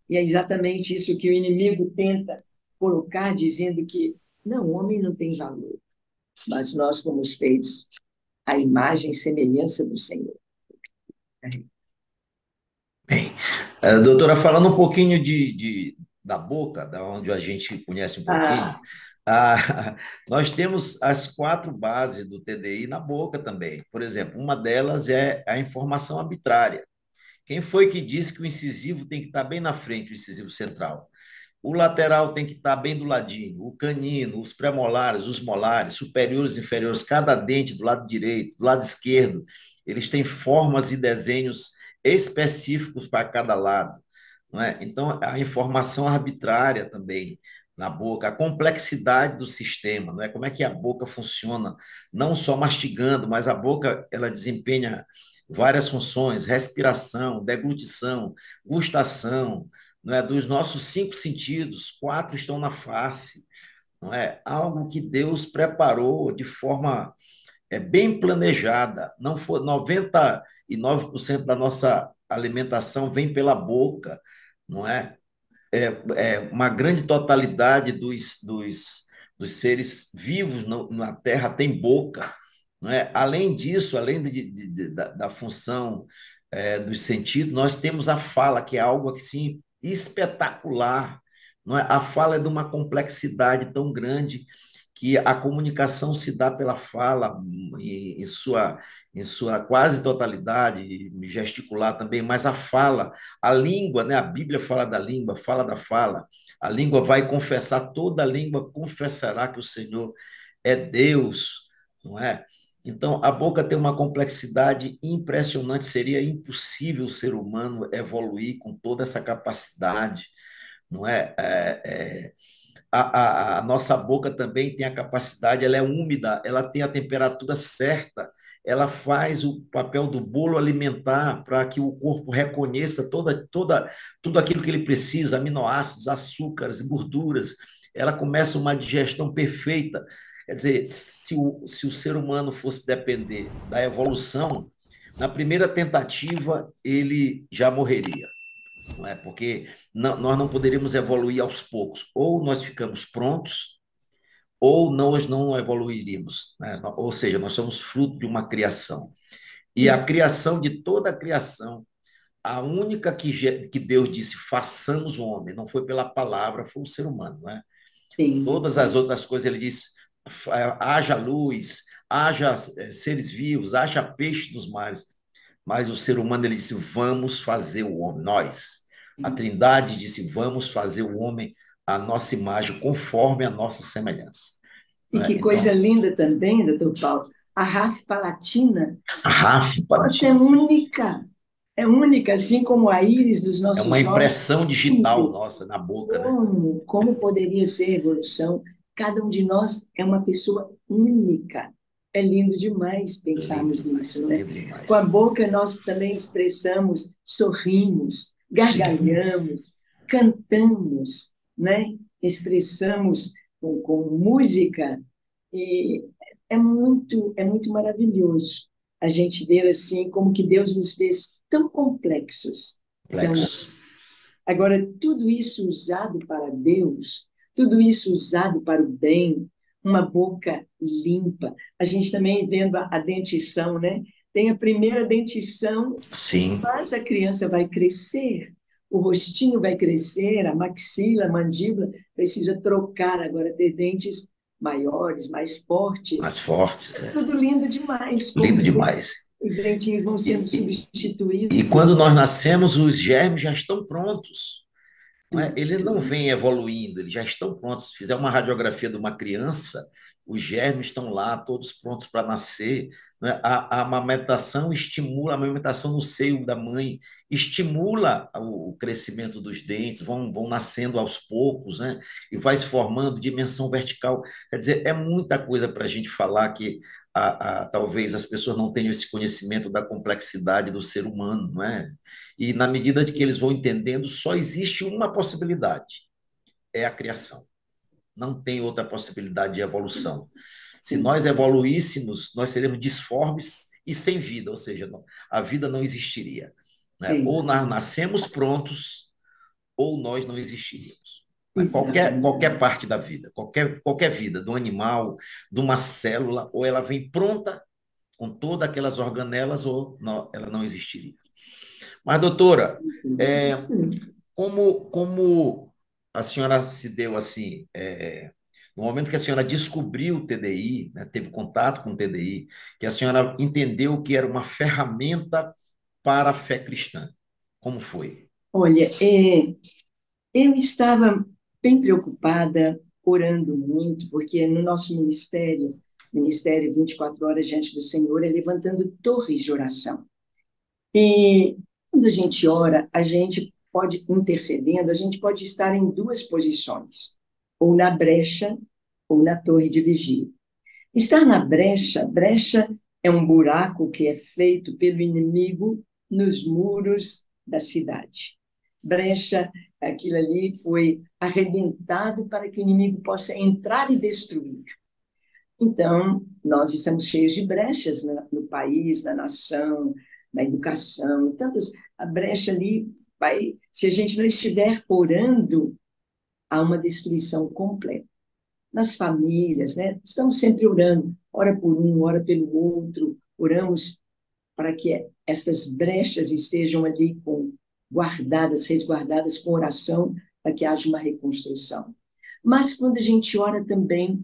E é exatamente isso que o inimigo tenta colocar, dizendo que não, o homem não tem valor, mas nós fomos feitos à imagem e semelhança do Senhor. Bem, doutora, falando um pouquinho da boca, da onde a gente conhece um pouquinho, nós temos as 4 bases do TDI na boca também. Por exemplo, uma delas é a informação arbitrária. Quem foi que disse que o incisivo tem que estar bem na frente, o incisivo central? O lateral tem que estar bem do ladinho, o canino, os premolares, os molares, superiores e inferiores, cada dente do lado direito, do lado esquerdo, eles têm formas e desenhos específicos para cada lado, não é? Então, a informação arbitrária também na boca, a complexidade do sistema, não é? Como é que a boca funciona, não só mastigando, mas a boca ela desempenha várias funções, respiração, deglutição, gustação, não é? Dos nossos 5 sentidos, 4 estão na face, não é? Algo que Deus preparou de forma bem planejada. Não foi 99% da nossa alimentação vem pela boca, não é? Uma grande totalidade dos seres vivos na Terra tem boca, não é? Além disso, além da função dos sentidos, nós temos a fala, que é algo assim espetacular, não é? A fala é de uma complexidade tão grande que a comunicação se dá pela fala em sua quase totalidade, gesticular também, mas a fala, a língua, né? A Bíblia fala da língua, fala da fala. A língua vai confessar, toda a língua confessará que o Senhor é Deus, não é? Então, a boca tem uma complexidade impressionante, seria impossível o ser humano evoluir com toda essa capacidade, não é? A nossa boca também tem a capacidade, ela é úmida, ela tem a temperatura certa, ela faz o papel do bolo alimentar para que o corpo reconheça tudo aquilo que ele precisa, aminoácidos, açúcares, gorduras. Ela começa uma digestão perfeita. Quer dizer, se o ser humano fosse depender da evolução, na primeira tentativa ele já morreria, não é? Porque nós não poderíamos evoluir aos poucos. Ou nós ficamos prontos, ou nós não evoluiríamos, né? Ou seja, nós somos fruto de uma criação. E a criação de toda a criação, a única que Deus disse, façamos o homem, não foi pela palavra, foi o ser humano, né? Sim, Todas as sim. outras coisas ele disse, haja luz, haja seres vivos, haja peixe dos mares. Mas o ser humano, ele disse, vamos fazer o homem, nós. A Trindade disse, vamos fazer o homem à nossa imagem, conforme a nossa semelhança. E Não é? que coisa Então, linda também, doutor Paulo, a RAF Palatina, Rafa nossa, Palatina é única, assim como a íris dos é uma nossos olhos, impressão digital único. nossa na boca, né? Como poderia ser evolução? Cada um de nós é uma pessoa única. É lindo demais pensarmos nisso, né? Lindo Com a demais. boca nós também expressamos, sorrimos, Sim, gargalhamos, cantamos, né? Expressamos com música e é muito maravilhoso a gente ver assim como que Deus nos fez tão complexos, tão complexos. agora, tudo isso usado para Deus, tudo isso usado para o bem, uma boca limpa. A gente também vendo a dentição, né? Tem a primeira dentição, Sim, mas a criança vai crescer, o rostinho vai crescer, a maxila, a mandíbula precisa trocar agora, ter dentes maiores, mais fortes. mais fortes. É tudo lindo demais, como Lindo que demais. os dentinhos vão sendo E substituídos. quando nós nascemos, os germes já estão prontos. Não é? Tudo, Ele não tudo. vem evoluindo, eles já estão prontos. Se fizer uma radiografia de uma criança, os germes estão lá, todos prontos para nascer. Não é? A amamentação estimula, a amamentação no seio da mãe estimula o crescimento dos dentes, vão nascendo aos poucos, né? E vai se formando dimensão vertical. Quer dizer, é muita coisa para a gente falar que talvez as pessoas não tenham esse conhecimento da complexidade do ser humano, não é? E na medida de que eles vão entendendo, só existe uma possibilidade, é a criação. Não tem outra possibilidade de evolução. Se Sim, nós evoluíssemos, nós seríamos disformes e sem vida, ou seja, a vida não existiria, né? sim, Ou nós nascemos prontos, ou nós não existiríamos. Né? Qualquer exatamente. parte da vida, qualquer vida, do animal, de uma célula, ou ela vem pronta com todas aquelas organelas, ou não, ela não existiria. Mas, doutora, é, Sim. como a senhora se deu assim, no momento que a senhora descobriu o TDI, né, teve contato com o TDI, que a senhora entendeu que era uma ferramenta para a fé cristã, como foi? Olha, eu estava bem preocupada, orando muito, porque no nosso Ministério 24 Horas Diante do Senhor, é levantando torres de oração. E quando a gente ora, a gente pode, intercedendo, a gente pode estar em duas posições, ou na brecha, ou na torre de vigia. Estar na brecha é um buraco que é feito pelo inimigo nos muros da cidade. Brecha, aquilo ali foi arrebentado para que o inimigo possa entrar e destruir. Então, nós estamos cheios de brechas no país, na nação, na educação, tantas. A brecha ali vai, se a gente não estiver orando, há uma destruição completa nas famílias, né? Estamos sempre orando, ora por um, ora pelo outro, oramos para que essas brechas estejam ali com guardadas, resguardadas com oração, para que haja uma reconstrução. Mas quando a gente ora também,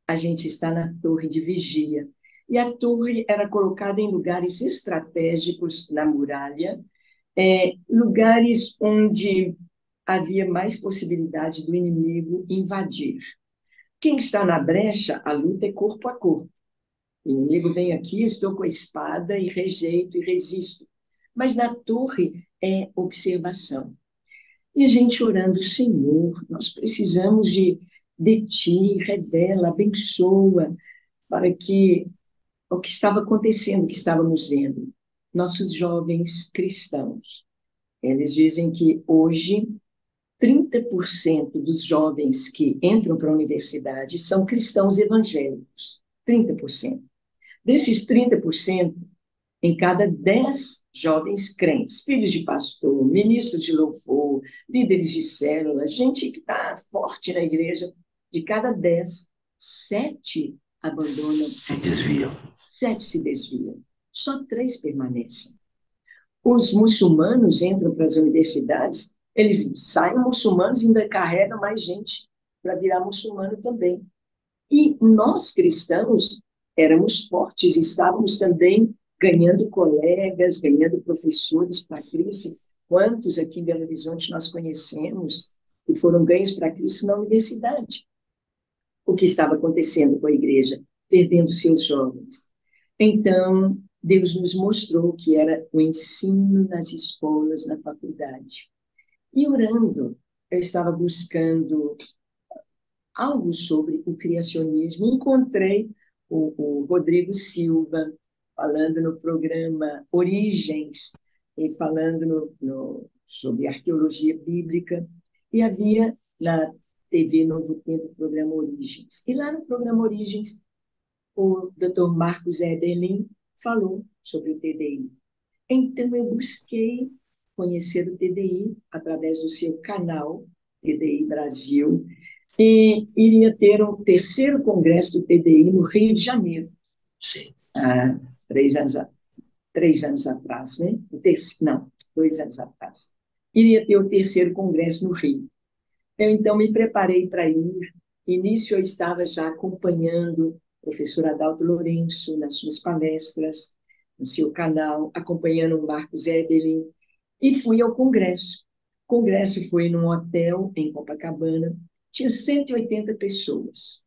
a gente está na torre de vigia. E a torre era colocada em lugares estratégicos na muralha, lugares onde havia mais possibilidade do inimigo invadir. Quem está na brecha, a luta é corpo a corpo. O inimigo vem aqui, estou com a espada e rejeito e resisto. Mas na torre é observação. E a gente orando, Senhor, nós precisamos de Ti, revela, abençoa, para que o que estava acontecendo, o que estávamos vendo. Nossos jovens cristãos, eles dizem que hoje 30% dos jovens que entram para a universidade são cristãos evangélicos. 30%. Desses 30%, em cada 10 jovens crentes, filhos de pastor, ministros de louvor, líderes de célula, gente que está forte na igreja, de cada 10, 7 abandonam. Se desviam. 7 se desviam. Só 3 permanecem. Os muçulmanos entram para as universidades, eles saem muçulmanos e ainda carregam mais gente para virar muçulmano também. E nós, cristãos, éramos fortes, estávamos também ganhando colegas, ganhando professores para Cristo. Quantos aqui em Belo Horizonte nós conhecemos que foram ganhos para Cristo na universidade? O que estava acontecendo com a igreja? Perdendo seus jovens. Então, Deus nos mostrou que era o ensino nas escolas, na faculdade. E orando, eu estava buscando algo sobre o criacionismo. Encontrei o Rodrigo Silva falando no programa Origens, e falando sobre arqueologia bíblica, e havia na TV Novo Tempo o programa Origens. E lá no programa Origens, o Dr. Marcos Eberlin falou sobre o TDI. Então, eu busquei conhecer o TDI através do seu canal, TDI Brasil, e iria ter um terceiro congresso do TDI no Rio de Janeiro. Sim. Há 3 anos atrás, né? Não, 2 anos atrás. Iria ter o terceiro congresso no Rio. Eu, então, me preparei para ir. Início, eu estava já acompanhando o professor Adalto Lourenço nas suas palestras, no seu canal, acompanhando o Marcos Eberlin, e fui ao congresso. O congresso foi num hotel em Copacabana, tinha 180 pessoas.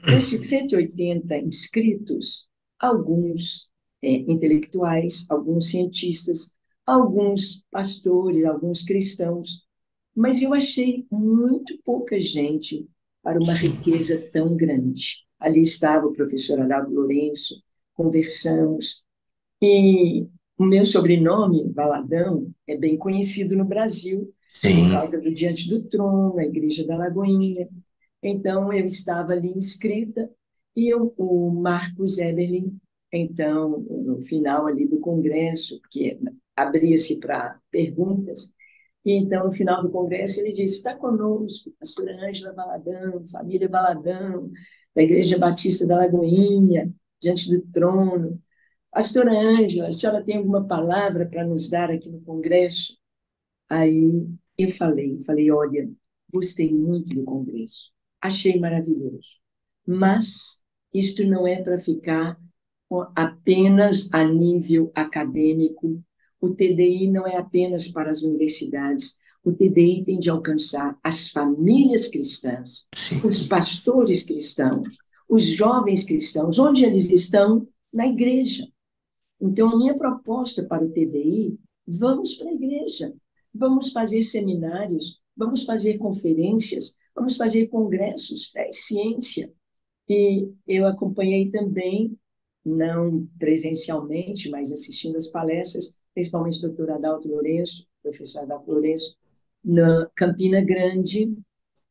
Desses 180 inscritos, alguns intelectuais, alguns cientistas, alguns pastores, alguns cristãos, mas eu achei muito pouca gente para uma riqueza tão grande. Ali estava o professor Adalto Lourenço, conversamos, e o meu sobrenome, Valadão, é bem conhecido no Brasil, Sim. por causa do Diante do Trono, a Igreja da Lagoinha. Então, eu estava ali inscrita, e o Marcos Eberlin, então, no final ali do congresso, que abria-se para perguntas, e então, no final do congresso, ele disse: está conosco a pastora Ângela Valadão, família Valadão, da Igreja Batista da Lagoinha, Diante do Trono. Pastora Ângela, a senhora tem alguma palavra para nos dar aqui no congresso? Aí eu falei, olha, gostei muito do congresso, achei maravilhoso, mas isto não é para ficar apenas a nível acadêmico. O TDI não é apenas para as universidades. O TDI tem de alcançar as famílias cristãs, Sim. os pastores cristãos, os jovens cristãos, onde eles estão? Na igreja. Então, a minha proposta para o TDI, vamos para a igreja, vamos fazer seminários, vamos fazer conferências, vamos fazer congressos, fé e ciência. E eu acompanhei também, não presencialmente, mas assistindo as palestras, principalmente do Dr. Adalto Lourenço, professor Adalto Lourenço, na Campina Grande,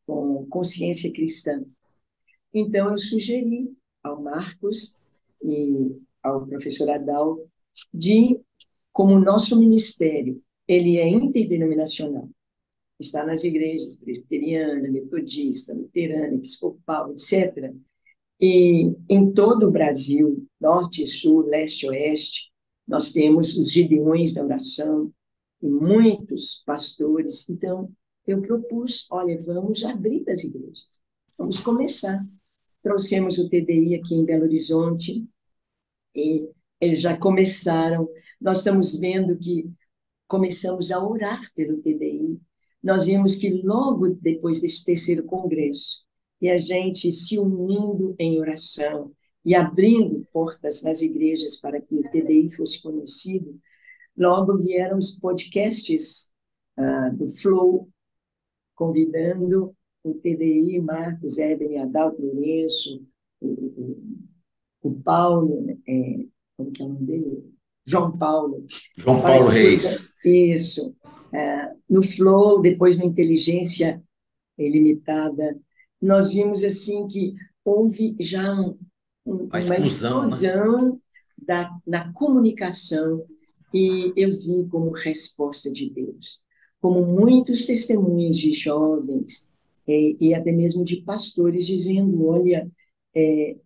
com Consciência Cristã. Então, eu sugeri ao Marcos e ao professor Adalto como o nosso ministério, ele é interdenominacional, está nas igrejas presbiteriana, metodista, luterana, episcopal, etc., e em todo o Brasil, norte, sul, leste, oeste, nós temos os Gideões da oração, e muitos pastores. Então, eu propus, olha, vamos abrir as igrejas, vamos começar. Trouxemos o TDI aqui em Belo Horizonte, e eles já começaram. Nós estamos vendo que começamos a orar pelo TDI. Nós vimos que logo depois desse terceiro congresso, e a gente se unindo em oração e abrindo portas nas igrejas para que o TDI fosse conhecido, logo vieram os podcasts do Flow, convidando o TDI, Marcos, Eben, Adalto Lourenço, o Paulo, como que é o nome dele? João Paulo. João Paulo Reis. Isso. No Flow, depois no Inteligência Ilimitada, nós vimos assim que houve já uma explosão, né? na comunicação, e eu vi como resposta de Deus, como muitos testemunhos de jovens e até mesmo de pastores dizendo, olha,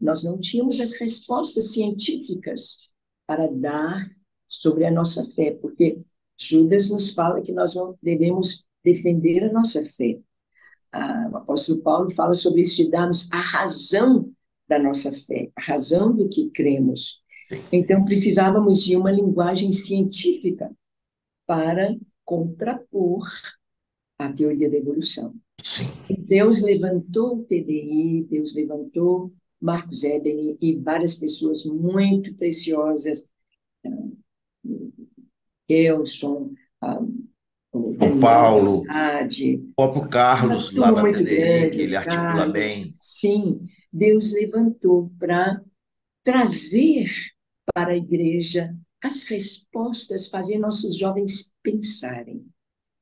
nós não tínhamos as respostas científicas para dar sobre a nossa fé, porque Judas nos fala que nós devemos defender a nossa fé. O apóstolo Paulo fala sobre isso, de darmos a razão da nossa fé, a razão do que cremos. Então, precisávamos de uma linguagem científica para contrapor a teoria da evolução. Sim. Deus levantou o TDI, Deus levantou Marcos Eben e várias pessoas muito preciosas, Elson, o Paulo, o próprio Carlos, lá da TDI, grande, que ele articula bem. Sim, Deus levantou para trazer para a igreja as respostas, fazer nossos jovens pensarem,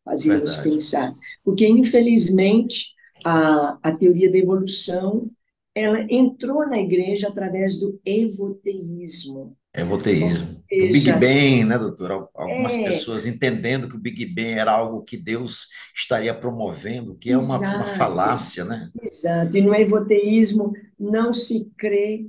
fazer-nos pensar. Porque, infelizmente, a teoria da evolução, ela entrou na igreja através do evoteísmo. Evoteísmo. Do Big Bang, né, doutora? Algumas pessoas entendendo que o Big Bang era algo que Deus estaria promovendo, que é uma falácia, né? Exato. E no evoteísmo não se crê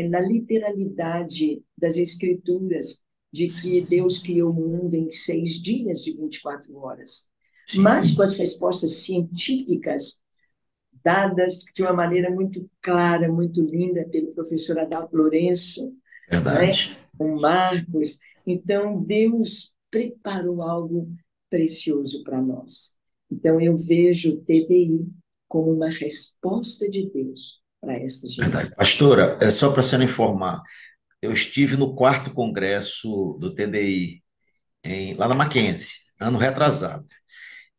na literalidade das Escrituras, de que Deus criou o mundo em 6 dias de 24 horas. Sim. Mas com as respostas científicas dadas de uma maneira muito clara, muito linda pelo professor Adalto Lourenço, verdade, né? Com Marcos. Então, Deus preparou algo precioso para nós. Então, eu vejo o TDI como uma resposta de Deus para esta geração. Verdade. Pastora, é só para você informar, eu estive no 4º congresso do TDI, lá na Mackenzie, ano retrasado.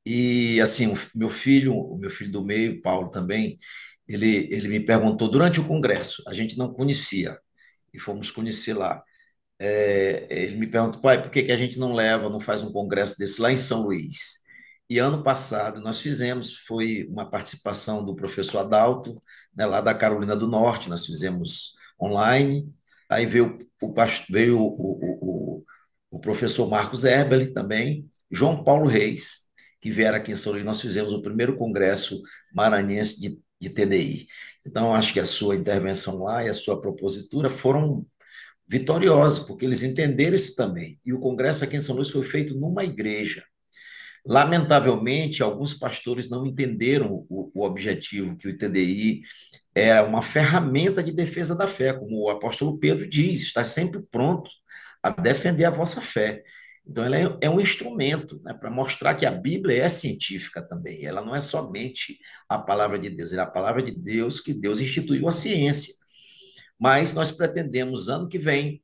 E, assim, o meu filho do meio, Paulo também, ele me perguntou durante o congresso, a gente não conhecia, e fomos conhecer lá. Ele me perguntou, pai, por que a gente não faz um congresso desse lá em São Luís? E ano passado nós fizemos, foi uma participação do professor Adalto, né, lá da Carolina do Norte, nós fizemos online, aí veio o professor Marcos Erbeli também, João Paulo Reis, que vieram aqui em São Luís, nós fizemos o primeiro congresso maranhense de TDI. Então, acho que a sua intervenção lá e a sua propositura foram vitoriosas, porque eles entenderam isso também. E o congresso aqui em São Luís foi feito numa igreja. Lamentavelmente, alguns pastores não entenderam o objetivo, que o TDI é uma ferramenta de defesa da fé, como o apóstolo Pedro diz, está sempre pronto a defender a vossa fé. Então, ela é um instrumento, né, para mostrar que a Bíblia é científica também. Ela não é somente a palavra de Deus, ela é a palavra de Deus, que Deus instituiu a ciência. Mas nós pretendemos, ano que vem,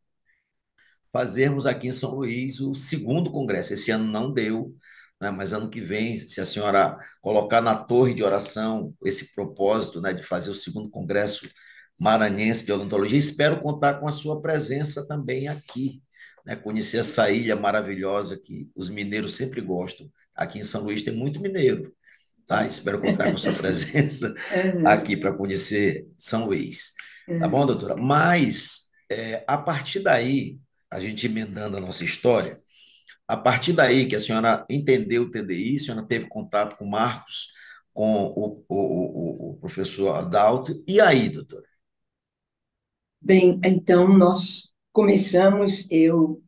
fazermos aqui em São Luís o 2º congresso. Esse ano não deu, né, mas ano que vem, se a senhora colocar na torre de oração esse propósito, né, de fazer o 2º congresso maranhense de odontologia, espero contar com a sua presença também aqui, né, conhecer essa ilha maravilhosa que os mineiros sempre gostam. Aqui em São Luís tem muito mineiro, tá? Espero contar com a sua presença aqui para conhecer São Luís. Tá bom, doutora? Mas, a partir daí, a gente emendando a nossa história, a partir daí que a senhora entendeu o TDI, a senhora teve contato com o Marcos, com o professor Adalto, e aí, doutora? Bem, então nós começamos, eu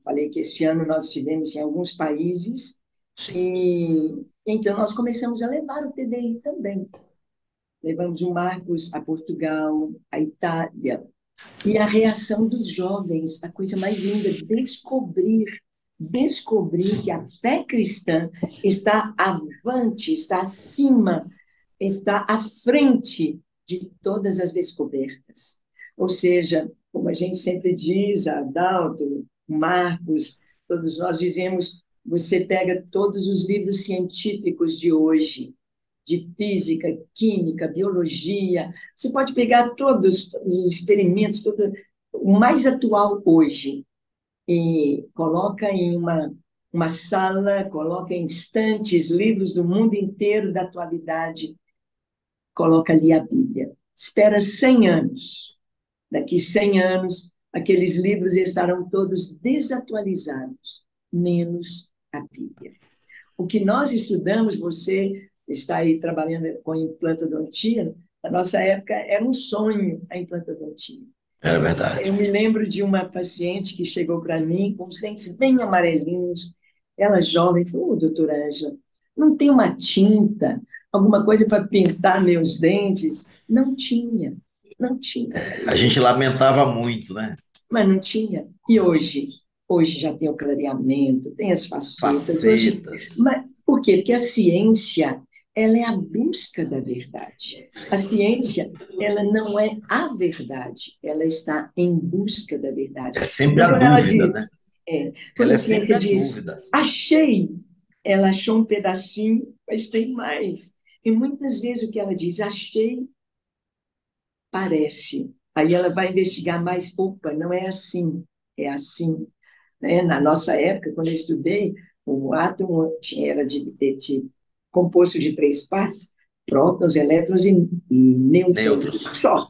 falei que este ano nós estivemos em alguns países, Sim. e então nós começamos a levar o TDI também. Levamos o Marcos a Portugal, a Itália, e a reação dos jovens, a coisa mais linda, descobrir que a fé cristã está avante, está acima, está à frente de todas as descobertas. Ou seja, como a gente sempre diz, a Adalto, Marcos, todos nós dizemos, você pega todos os livros científicos de hoje, de física, química, biologia, você pode pegar todos os experimentos, o mais atual hoje, e coloca em uma sala, coloca em estantes livros do mundo inteiro da atualidade, coloca ali a Bíblia. Espera 100 anos. Daqui 100 anos, aqueles livros estarão todos desatualizados, menos a Bíblia. O que nós estudamos, você está aí trabalhando com implantodontia, na nossa época era um sonho a implantodontia. É verdade. Eu me lembro de uma paciente que chegou para mim com os dentes bem amarelinhos, ela jovem, falou, doutora Ângela, não tem uma tinta, alguma coisa para pintar meus dentes? Não tinha, não tinha. A gente lamentava muito, né? Mas não tinha. E hoje? Hoje já tem o clareamento, tem as facetas. Hoje, mas, por quê? Porque a ciência, ela é a busca da verdade. A ciência, ela não é a verdade, ela está em busca da verdade. É sempre a dúvida, né? Quando Ela a ciência diz, dúvida. achei, ela achou um pedacinho, mas tem mais. E muitas vezes o que ela diz, achei, parece. Aí ela vai investigar mais, opa, não é assim, é assim. Na nossa época, quando eu estudei, o átomo era composto de 3 partes, prótons, elétrons e nêutrons. Só.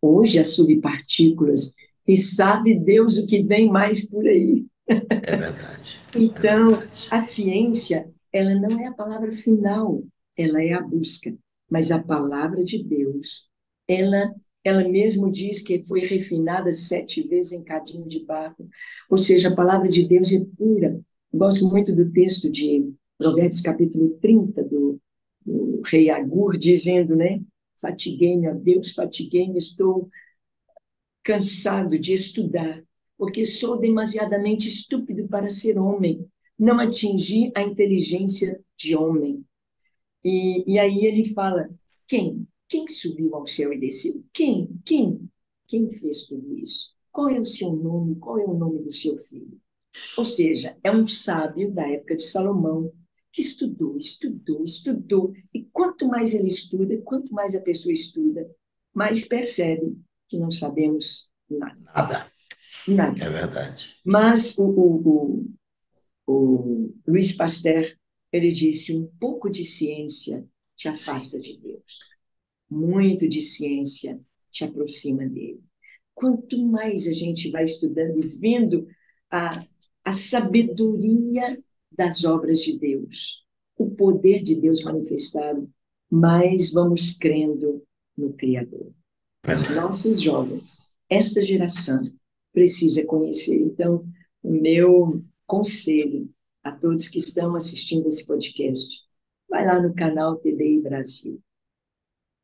Hoje, as subpartículas, e sabe Deus o que vem mais por aí. É verdade. Então, a ciência, ela não é a palavra final, ela é a busca. Mas a palavra de Deus, ela mesmo diz que foi refinada 7 vezes em cadinho de barro. Ou seja, a palavra de Deus é pura. Eu gosto muito do texto de Provérbios, capítulo 30, do rei Agur, dizendo, né? Fatiguei-me, ó Deus, fatiguei-me, estou cansado de estudar, porque sou demasiadamente estúpido para ser homem. Não atingi a inteligência de homem. E aí ele fala, quem? Quem subiu ao céu e desceu? Quem? Quem fez tudo isso? Qual é o seu nome? Qual é o nome do seu filho? Ou seja, é um sábio da época de Salomão que estudou. E quanto mais ele estuda, quanto mais a pessoa estuda, mais percebe que não sabemos nada. Nada. É verdade. Mas o Louis Pasteur, ele disse, um pouco de ciência te afasta de Deus. Muito de ciência te aproxima dele. Quanto mais a gente vai estudando e vendo a sabedoria das obras de Deus, o poder de Deus manifestado, mais vamos crendo no Criador. Os nossos jovens, esta geração, precisa conhecer. Então, o meu conselho a todos que estão assistindo esse podcast, vai lá no canal TDI Brasil.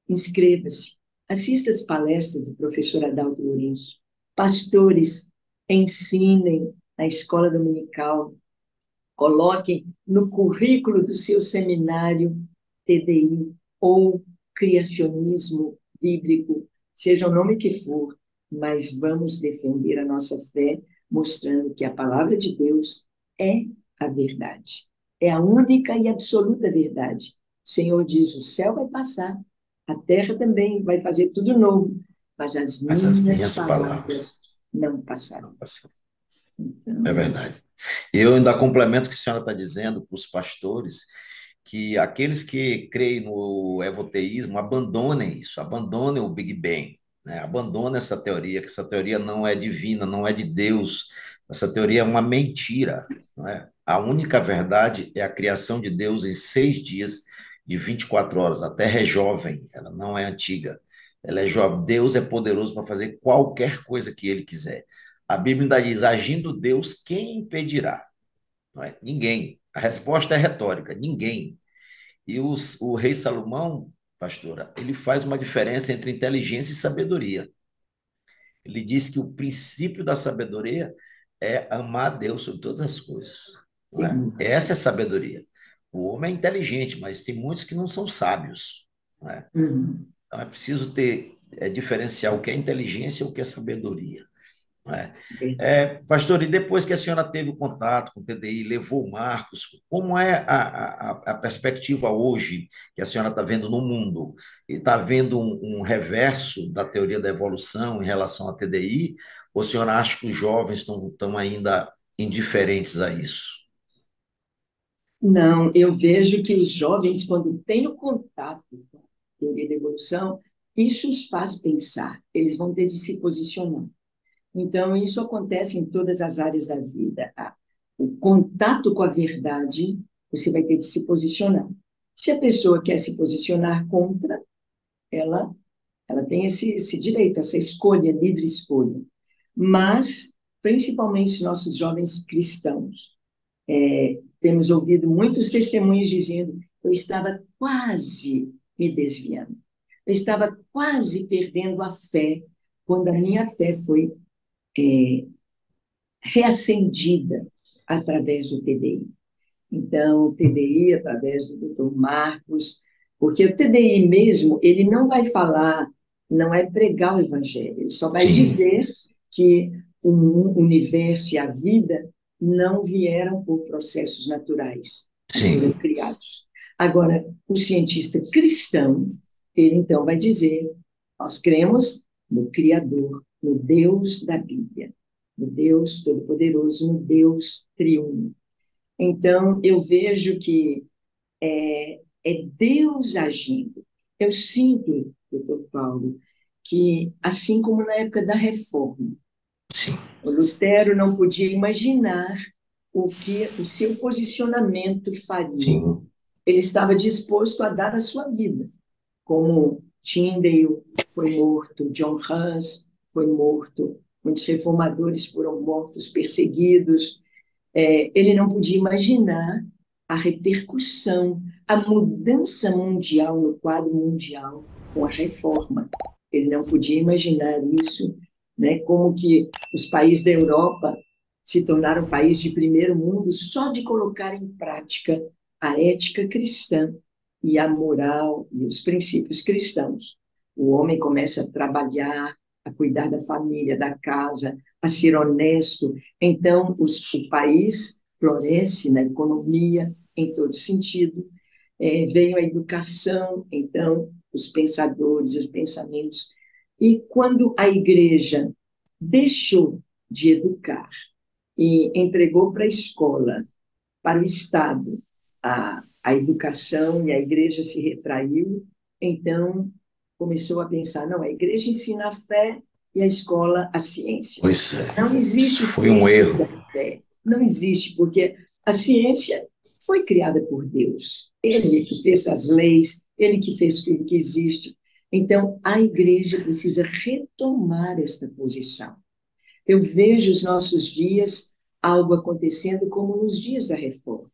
Inscreva-se, assista as palestras do professor Adalto Lourenço. Pastores, ensinem na escola dominical, coloquem no currículo do seu seminário TDI ou criacionismo bíblico, seja o nome que for, mas vamos defender a nossa fé, mostrando que a palavra de Deus é a verdade. É a única e absoluta verdade. O Senhor diz, o céu vai passar, a terra também vai fazer tudo novo, mas as minhas palavras não passarão. Então, é verdade. Eu ainda complemento o que a senhora está dizendo para os pastores, que aqueles que creem no evoteísmo abandonem isso, abandonem o Big Bang, né? Abandonem essa teoria, que essa teoria não é divina, não é de Deus, essa teoria é uma mentira, não é? A única verdade é a criação de Deus em 6 dias de 24 horas. A Terra é jovem, ela não é antiga, ela é jovem. Deus é poderoso para fazer qualquer coisa que ele quiser. A Bíblia ainda diz: agindo Deus, quem impedirá? Não é? Ninguém. A resposta é retórica: ninguém. E o rei Salomão, pastora, ele faz uma diferença entre inteligência e sabedoria. Ele diz que o princípio da sabedoria é amar a Deus sobre todas as coisas. Não é? Sim, Essa é sabedoria. O homem é inteligente, mas tem muitos que não são sábios. Não é? uhum. Então é preciso ter, diferenciar o que é inteligência e o que é sabedoria. Né? Verdade. Pastor, e depois que a senhora teve o contato com o TDI, levou o Marcos, como é a perspectiva hoje que a senhora está vendo no mundo? E está vendo um reverso da teoria da evolução em relação à TDI? Ou a senhora acha que os jovens estão ainda indiferentes a isso? Não, eu vejo que os jovens, quando têm o contato com a teoria da evolução, isso os faz pensar, eles vão ter de se posicionar. Então, isso acontece em todas as áreas da vida. O contato com a verdade, você vai ter de se posicionar. Se a pessoa quer se posicionar contra, ela, ela tem esse direito, essa escolha, livre escolha. Mas, principalmente os nossos jovens cristãos, temos ouvido muitos testemunhos dizendo: eu estava quase me desviando, eu estava quase perdendo a fé, quando a minha fé foi reacendida através do TDI. Então, o TDI, através do Dr. Marcos, porque o TDI mesmo, ele não vai falar, não é pregar o evangelho, ele só vai Sim, dizer que o universo e a vida não vieram por processos naturais, mas foram sim. criados. Agora, o cientista cristão, ele então vai dizer: nós cremos no Criador, no Deus da Bíblia, no Deus Todo-Poderoso, no Deus Triuno. Então, eu vejo que é Deus agindo. Eu sinto, doutor Paulo, que assim como na época da reforma, Sim, o Lutero não podia imaginar o que o seu posicionamento faria. sim, Ele estava disposto a dar a sua vida, como Tyndale foi morto, John Hus foi morto, muitos reformadores foram mortos, perseguidos. Ele não podia imaginar a repercussão, a mudança mundial no quadro mundial com a reforma. Ele não podia imaginar isso, né? Como que os países da Europa se tornaram países de primeiro mundo só de colocar em prática a ética cristã e a moral e os princípios cristãos. O homem começa a trabalhar, a cuidar da família, da casa, a ser honesto. Então, o país floresce na economia, em todo sentido. Veio a educação, então, os pensadores, os pensamentos. E quando a igreja deixou de educar e entregou para a escola, para o Estado, a educação, e a igreja se retraiu, então começou a pensar: não, a igreja ensina a fé e a escola a ciência. pois é. Não Isso existe foi um ciência erro. sem fé. Não existe, porque a ciência foi criada por Deus. Ele que fez as leis, ele que fez tudo que existe. Então, a igreja precisa retomar esta posição. Eu vejo os nossos dias algo acontecendo como nos dias da reforma.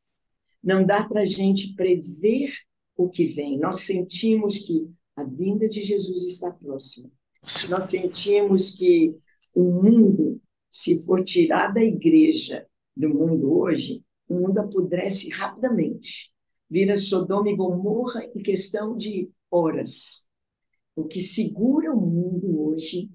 Não dá para a gente prever o que vem. Nós sentimos que a vinda de Jesus está próxima. Nós sentimos que o mundo, se for tirar da igreja do mundo hoje, o mundo apodrece rapidamente. Vira Sodoma e Gomorra em questão de horas. O que segura o mundo hoje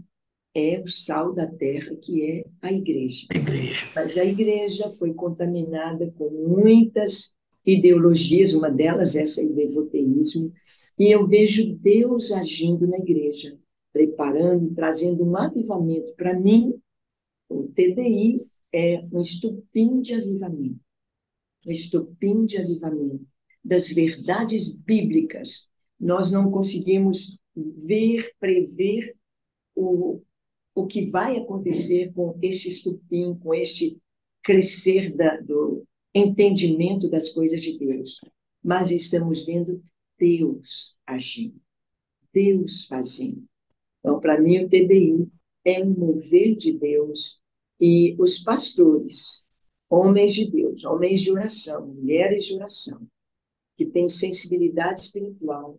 é o sal da terra, que é a igreja. Igreja. Mas a igreja foi contaminada com muitas ideologias, uma delas essa é o devoteísmo, e eu vejo Deus agindo na igreja, preparando, trazendo um avivamento. Para mim, o TDI é um estupim de avivamento, um estupim de avivamento das verdades bíblicas. Nós não conseguimos ver, prever o, o que vai acontecer com este estupim, com este crescer do entendimento das coisas de Deus. Mas estamos vendo Deus agindo, Deus fazendo. Então, para mim, o TDI é um mover de Deus E os pastores, homens de Deus, homens de oração, mulheres de oração, que têm sensibilidade espiritual,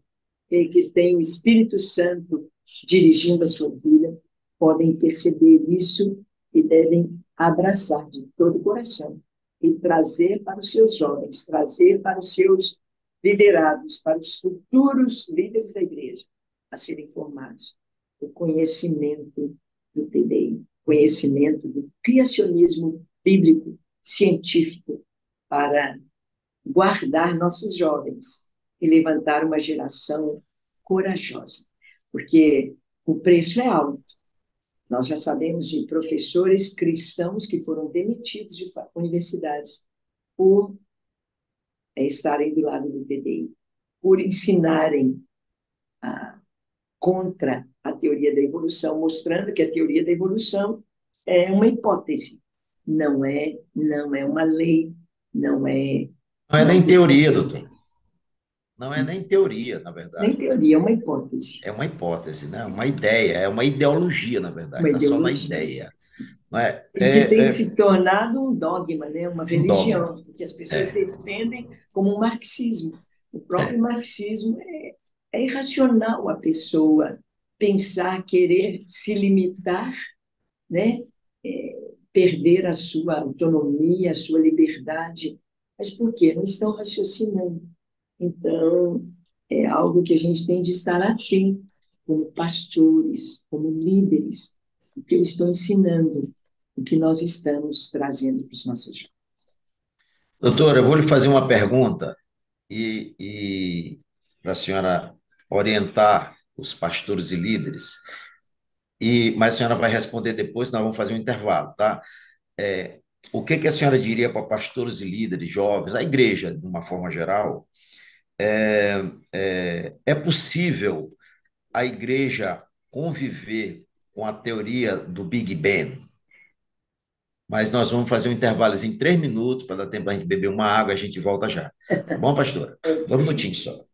e que têm o Espírito Santo dirigindo a sua vida, podem perceber isso e devem abraçar de todo o coração e trazer para os seus jovens, trazer para os seus liderados, para os futuros líderes da igreja, a serem formados o conhecimento do TDI, conhecimento do criacionismo bíblico, científico, para guardar nossos jovens e levantar uma geração corajosa, porque o preço é alto. Nós já sabemos de professores cristãos que foram demitidos de universidades por estarem do lado do TDI, por ensinarem contra a teoria da evolução, mostrando que a teoria da evolução é uma hipótese, não é uma lei, não é... Não é nem teoria, doutor. Não é nem teoria, na verdade. Nem teoria, é uma hipótese. É uma hipótese, né? Uma ideia, é uma ideologia, na verdade. Está só na ideia. Não é? E que tem se tornado um dogma, né? Uma religião, que as pessoas defendem como um marxismo. O próprio marxismo é irracional a pessoa pensar, querer se limitar, né? Perder a sua autonomia, a sua liberdade. Mas por quê? Não estão raciocinando. Então, é algo que a gente tem de estar atento, como pastores, como líderes, o que eles estão ensinando, o que nós estamos trazendo para os nossos jovens. Doutora, eu vou lhe fazer uma pergunta e para a senhora orientar os pastores e líderes, mas a senhora vai responder depois, nós vamos fazer um intervalo, tá? O que a senhora diria para pastores e líderes jovens, a igreja, de uma forma geral? É possível a igreja conviver com a teoria do Big Bang? Mas nós vamos fazer um intervalo em 3 minutos para dar tempo para a gente beber uma água e a gente volta já. Tá bom, pastora? 2 minutinhos só.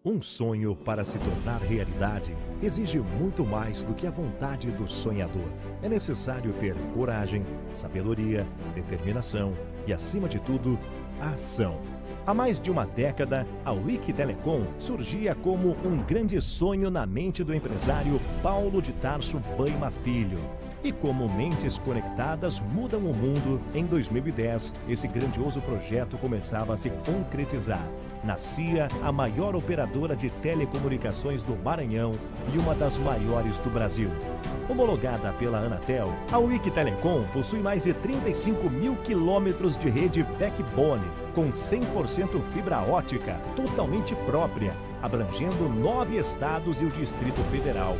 Um sonho, para se tornar realidade, exige muito mais do que a vontade do sonhador. É necessário ter coragem, sabedoria, determinação e, acima de tudo, a ação. Há mais de uma década, a Wiki Telecom surgia como um grande sonho na mente do empresário Paulo de Tarso Baima Filho. E como mentes conectadas mudam o mundo, em 2010, esse grandioso projeto começava a se concretizar. Nascia a maior operadora de telecomunicações do Maranhão e uma das maiores do Brasil. Homologada pela Anatel, a Wiki Telecom possui mais de 35 mil quilômetros de rede backbone, com 100% fibra ótica, totalmente própria, abrangendo 9 estados e o Distrito Federal.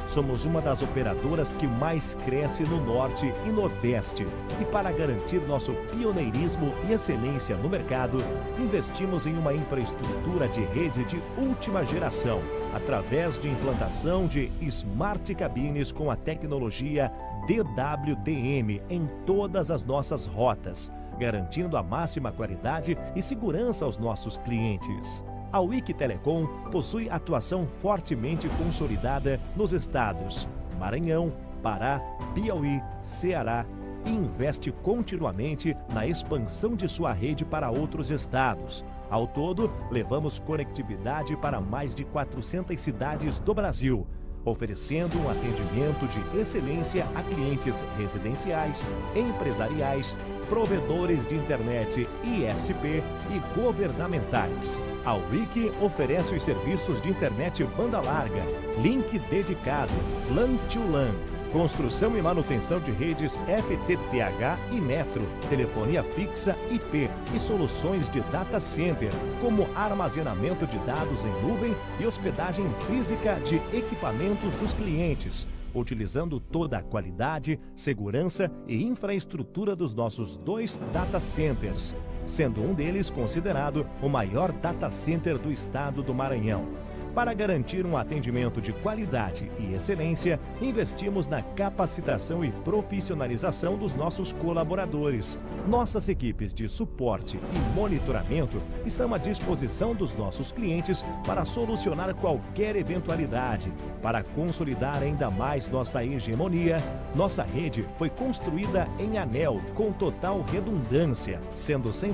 Somos uma das operadoras que mais cresce no Norte e Nordeste. E para garantir nosso pioneirismo e excelência no mercado, investimos em uma infraestrutura de rede de última geração, através de implantação de Smart Cabines com a tecnologia DWDM em todas as nossas rotas, garantindo a máxima qualidade e segurança aos nossos clientes. A Wiki Telecom possui atuação fortemente consolidada nos estados Maranhão, Pará, Piauí, Ceará e investe continuamente na expansão de sua rede para outros estados. Ao todo, levamos conectividade para mais de 400 cidades do Brasil, oferecendo um atendimento de excelência a clientes residenciais, empresariais, provedores de internet ISP e governamentais. A Wiki oferece os serviços de internet banda larga, link dedicado, LAN to LAN, construção e manutenção de redes FTTH e Metro, telefonia fixa IP e soluções de data center, como armazenamento de dados em nuvem e hospedagem física de equipamentos dos clientes, utilizando toda a qualidade, segurança e infraestrutura dos nossos 2 data centers, sendo um deles considerado o maior data center do estado do Maranhão. Para garantir um atendimento de qualidade e excelência, investimos na capacitação e profissionalização dos nossos colaboradores. Nossas equipes de suporte e monitoramento estão à disposição dos nossos clientes para solucionar qualquer eventualidade. Para consolidar ainda mais nossa hegemonia, Nossa rede foi construída em anel com total redundância, sendo 100%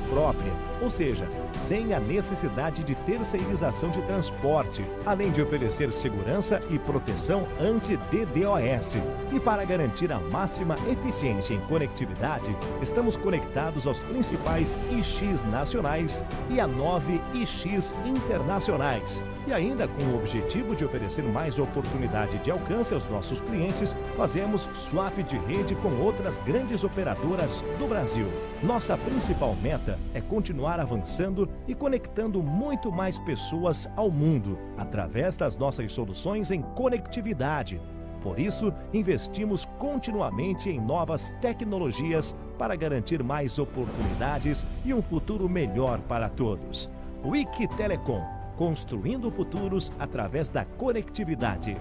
própria, ou seja, sem a necessidade de terceirização de transporte, além de oferecer segurança e proteção anti-DDoS. E para garantir a máxima eficiência em conectividade, estamos conectados aos principais IX nacionais e a 9 IX internacionais. E ainda com o objetivo de oferecer mais oportunidade de alcance aos nossos clientes, fazemos swap de rede com outras grandes operadoras do Brasil. Nossa principal meta é continuar avançando e conectando muito mais pessoas ao mundo, através das nossas soluções em conectividade. Por isso, investimos continuamente em novas tecnologias para garantir mais oportunidades e um futuro melhor para todos. Wiki Telecom, construindo futuros através da conectividade.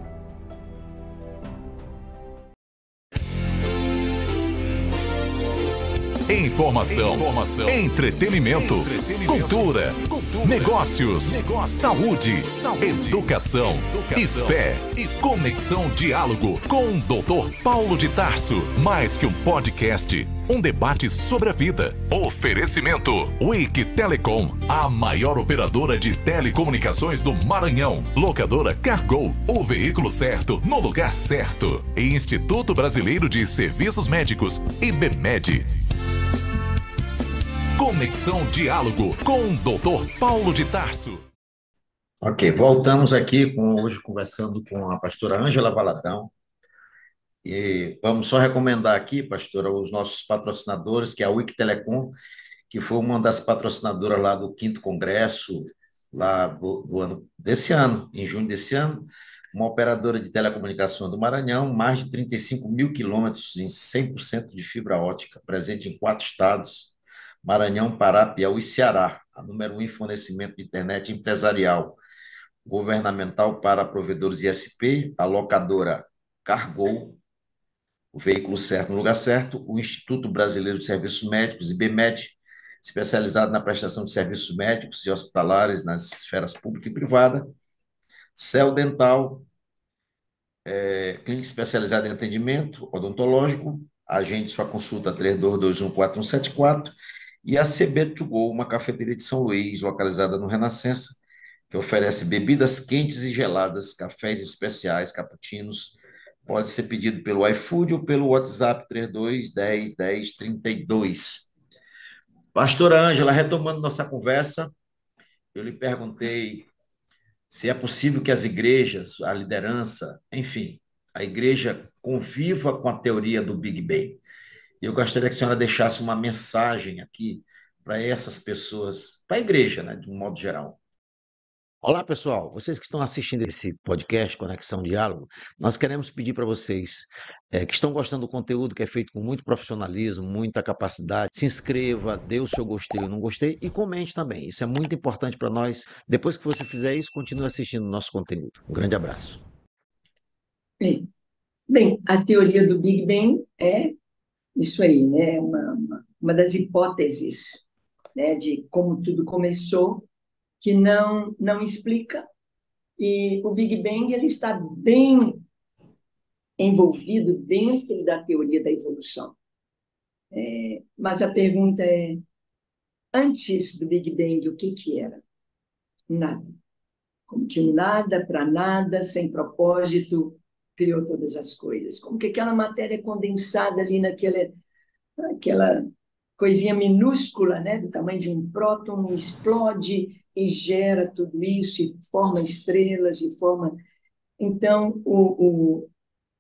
Informação, entretenimento, cultura, negócios, saúde, educação e fé. Conexão Diálogo com o Dr. Paulo de Tarso. Mais que um podcast, um debate sobre a vida. Oferecimento Wiki Telecom, a maior operadora de telecomunicações do Maranhão. Locadora Cargo, o veículo certo no lugar certo. E Instituto Brasileiro de Serviços Médicos, IBMED. Conexão Diálogo com o Dr. Paulo de Tarso. Ok, voltamos aqui hoje conversando com a pastora Ângela Valadão. E vamos só recomendar aqui, pastora, os nossos patrocinadores, que é a Wiki Telecom, que foi uma das patrocinadoras lá do 5º Congresso, lá desse ano, em junho desse ano, uma operadora de telecomunicação do Maranhão, mais de 35 mil quilômetros em 100% de fibra ótica, presente em 4 estados, Maranhão, Pará, Piauí e Ceará, a número 1 em fornecimento de internet empresarial, governamental para provedores ISP, a locadora Cargo, o veículo certo no lugar certo, o Instituto Brasileiro de Serviços Médicos, IBMED, especializado na prestação de serviços médicos e hospitalares nas esferas pública e privada, Cel Dental, clínica especializada em atendimento odontológico, agende sua consulta 32214174, e a CB2Go, uma cafeteria de São Luís, localizada no Renascença, que oferece bebidas quentes e geladas, cafés especiais, cappuccinos. Pode ser pedido pelo iFood ou pelo WhatsApp 32101032. Pastora Ângela, retomando nossa conversa, eu lhe perguntei se é possível que as igrejas, a liderança, enfim, a igreja conviva com a teoria do Big Bang. Eu gostaria que a senhora deixasse uma mensagem aqui para essas pessoas, para a igreja, né, de um modo geral. Olá, pessoal. Vocês que estão assistindo esse podcast Conexão Diálogo, nós queremos pedir para vocês que estão gostando do conteúdo que é feito com muito profissionalismo, muita capacidade, se inscreva, dê o seu gostei ou não gostei e comente também. Isso é muito importante para nós. Depois que você fizer isso, continue assistindo o nosso conteúdo. Um grande abraço. Bem, a teoria do Big Bang é isso aí, né? Uma das hipóteses, né, de como tudo começou, que não explica, e o Big Bang ele está bem envolvido dentro da teoria da evolução. Mas a pergunta é, antes do Big Bang, o que era? Nada. Como que o nada para nada, sem propósito, criou todas as coisas. Como que aquela matéria condensada ali naquela coisinha minúscula, né, do tamanho de um próton, explode e gera tudo isso, e forma estrelas, e forma... Então,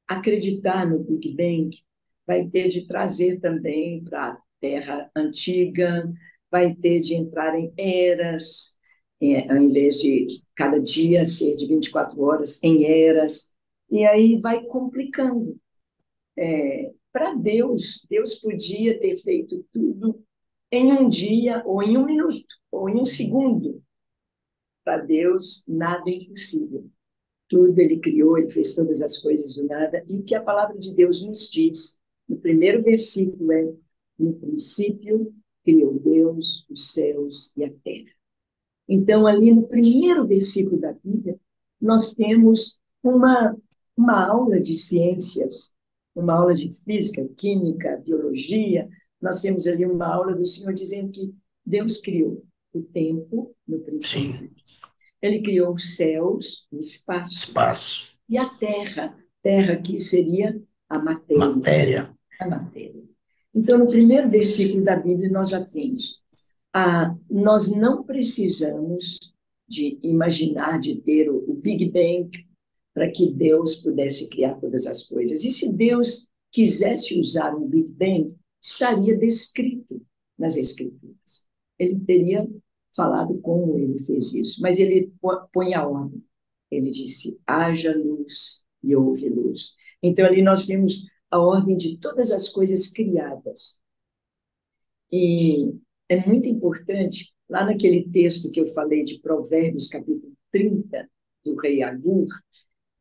acreditar no Big Bang vai ter de trazer também para a Terra antiga, vai ter de entrar em eras, ao invés de cada dia ser de 24 horas, em eras, e aí vai complicando. Para Deus podia ter feito tudo em um dia, ou em um minuto, ou em um segundo. Para Deus, nada é impossível. Tudo Ele criou, Ele fez todas as coisas do nada. E o que a palavra de Deus nos diz, no primeiro versículo, é: no princípio criou Deus os céus e a terra. Então, ali no primeiro versículo da Bíblia, nós temos uma aula de ciências uma aula de física, química, biologia, nós temos ali uma aula do Senhor dizendo que Deus criou o tempo no princípio. Sim. Ele criou os céus, o espaço. Espaço. E a terra. Terra que seria a matéria. Matéria. A matéria. Então, no primeiro versículo da Bíblia, nós já temos. Nós não precisamos de imaginar, de ter o Big Bang para que Deus pudesse criar todas as coisas. E se Deus quisesse usar um Big Bang, estaria descrito nas Escrituras. Ele teria falado como ele fez isso, mas ele põe a ordem. Ele disse, haja luz e houve luz. Então, ali nós temos a ordem de todas as coisas criadas. E é muito importante, lá naquele texto que eu falei de Provérbios, capítulo 30, do rei Agur,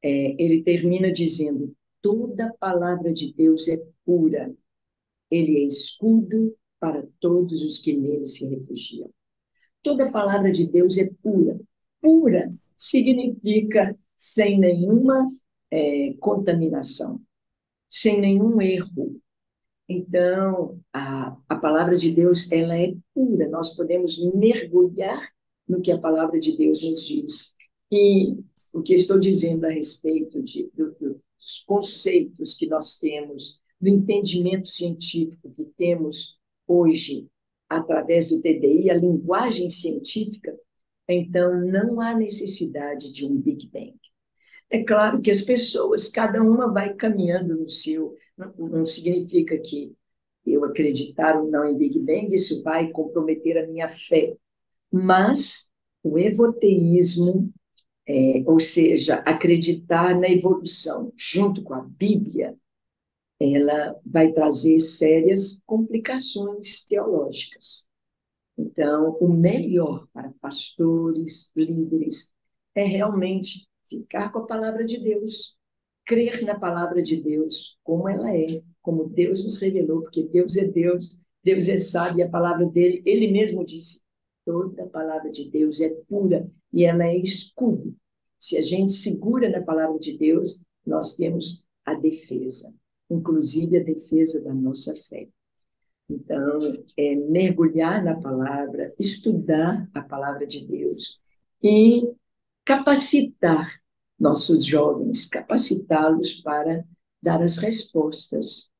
ele termina dizendo, toda palavra de Deus é pura, ele é escudo para todos os que nele se refugiam. Toda palavra de Deus é pura. Pura significa sem nenhuma contaminação, sem nenhum erro. Então, a palavra de Deus, ela é pura. Nós podemos mergulhar no que a palavra de Deus nos diz. E o que estou dizendo a respeito dos conceitos que nós temos, do entendimento científico que temos hoje, através do TDI, a linguagem científica, então não há necessidade de um Big Bang. É claro que as pessoas, cada uma vai caminhando no seu, não significa que eu acreditar ou não em Big Bang, isso vai comprometer a minha fé, mas o evoteísmo, ou seja, acreditar na evolução junto com a Bíblia, ela vai trazer sérias complicações teológicas. Então, o melhor para pastores, líderes, é realmente ficar com a palavra de Deus, crer na palavra de Deus, como ela é, como Deus nos revelou, porque Deus é sábio, e a palavra dele, ele mesmo disse, toda a palavra de Deus é pura e ela é escudo. Se a gente segura na palavra de Deus, nós temos a defesa, inclusive a defesa da nossa fé. Então, mergulhar na palavra, estudar a palavra de Deus e capacitar nossos jovens, capacitá-los para dar as respostas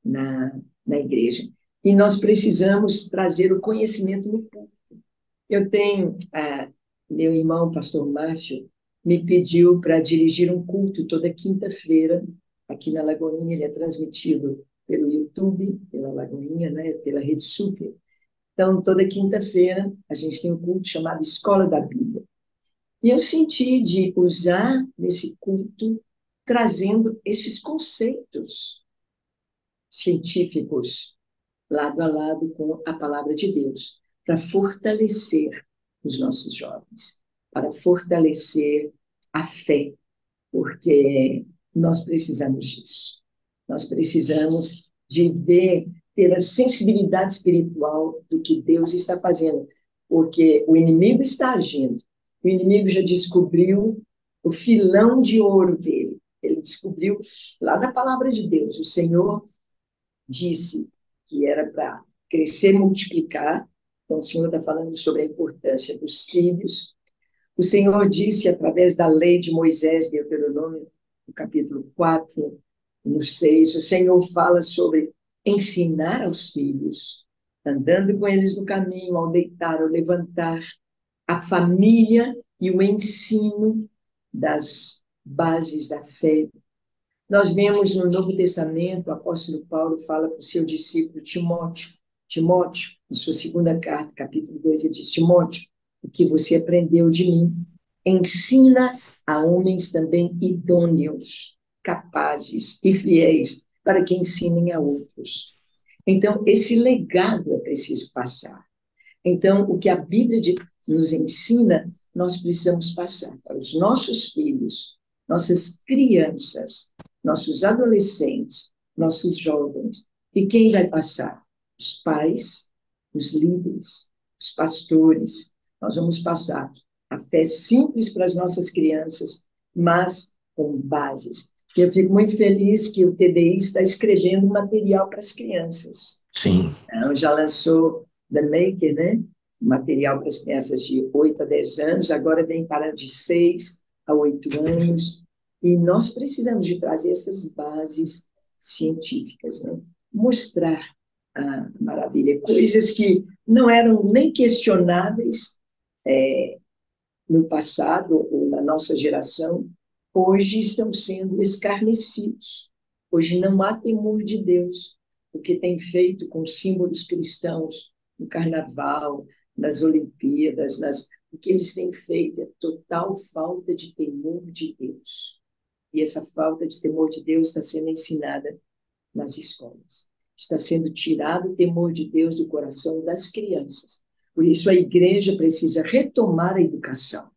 na igreja. E nós precisamos trazer o conhecimento no púlpito. Eu tenho, meu irmão, pastor Márcio, me pediu para dirigir um culto toda quinta-feira, aqui na Lagoinha. Ele é transmitido pelo YouTube, pela Lagoinha, né, pela Rede Super. Então, toda quinta-feira, a gente tem um culto chamado Escola da Bíblia. E eu senti de usar nesse culto, trazendo esses conceitos científicos, lado a lado com a palavra de Deus, para fortalecer os nossos jovens, para fortalecer a fé, porque nós precisamos disso. Nós precisamos de ter a sensibilidade espiritual do que Deus está fazendo, porque o inimigo está agindo. O inimigo já descobriu o filão de ouro dele. Ele descobriu lá na palavra de Deus. O Senhor disse que era para crescer e multiplicar. Então, o Senhor está falando sobre a importância dos filhos. O Senhor disse, através da lei de Moisés, Deuteronômio, no capítulo 4, no 6, o Senhor fala sobre ensinar aos filhos, andando com eles no caminho, ao deitar, ao levantar, a família e o ensino das bases da fé. Nós vemos no Novo Testamento, o apóstolo Paulo fala para o seu discípulo Timóteo, em sua segunda carta, capítulo 2, ele diz, Timóteo, o que você aprendeu de mim, ensina a homens também idôneos, capazes e fiéis, para que ensinem a outros. Então, esse legado é preciso passar. Então, o que a Bíblia nos ensina, nós precisamos passar para os nossos filhos, nossas crianças, nossos adolescentes, nossos jovens. E quem vai passar? Os pais, os líderes, os pastores. Nós vamos passar a fé simples para as nossas crianças, mas com bases. Eu fico muito feliz que o TDI está escrevendo material para as crianças. Sim, Então, já lançou The Maker, né? Material para as crianças de 8 a 10 anos, agora vem para de 6 a 8 anos. E nós precisamos de trazer essas bases científicas, né? Mostrar a maravilha, coisas que não eram nem questionáveis no passado ou na nossa geração, hoje estão sendo escarnecidos. Hoje não há temor de Deus. O que tem feito com símbolos cristãos no carnaval, nas Olimpíadas, o que eles têm feito é total falta de temor de Deus. E essa falta de temor de Deus está sendo ensinada nas escolas. Está sendo tirado o temor de Deus do coração das crianças. Por isso, a igreja precisa retomar a educação.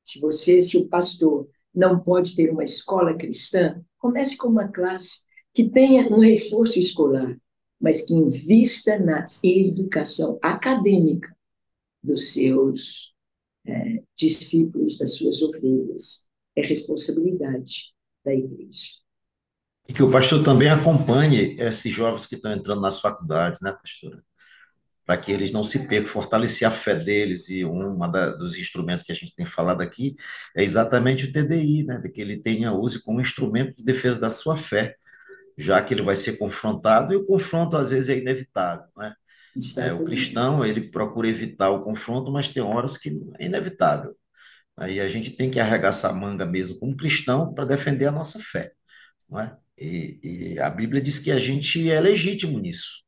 Se o pastor não pode ter uma escola cristã, comece com uma classe que tenha um reforço escolar, mas que invista na educação acadêmica dos seus discípulos, das suas ovelhas. É responsabilidade da igreja. e que o pastor também acompanhe esses jovens que estão entrando nas faculdades, né, pastora? Para que eles não se percam, fortalecer a fé deles. E dos instrumentos que a gente tem falado aqui é exatamente o TDI, né? De que ele use como instrumento de defesa da sua fé, já que ele vai ser confrontado, e o confronto às vezes é inevitável, né? O cristão, ele procura evitar o confronto, mas tem horas que é inevitável. Aí a gente tem que arregaçar a manga mesmo como cristão para defender a nossa fé, não é? E a Bíblia diz que a gente é legítimo nisso,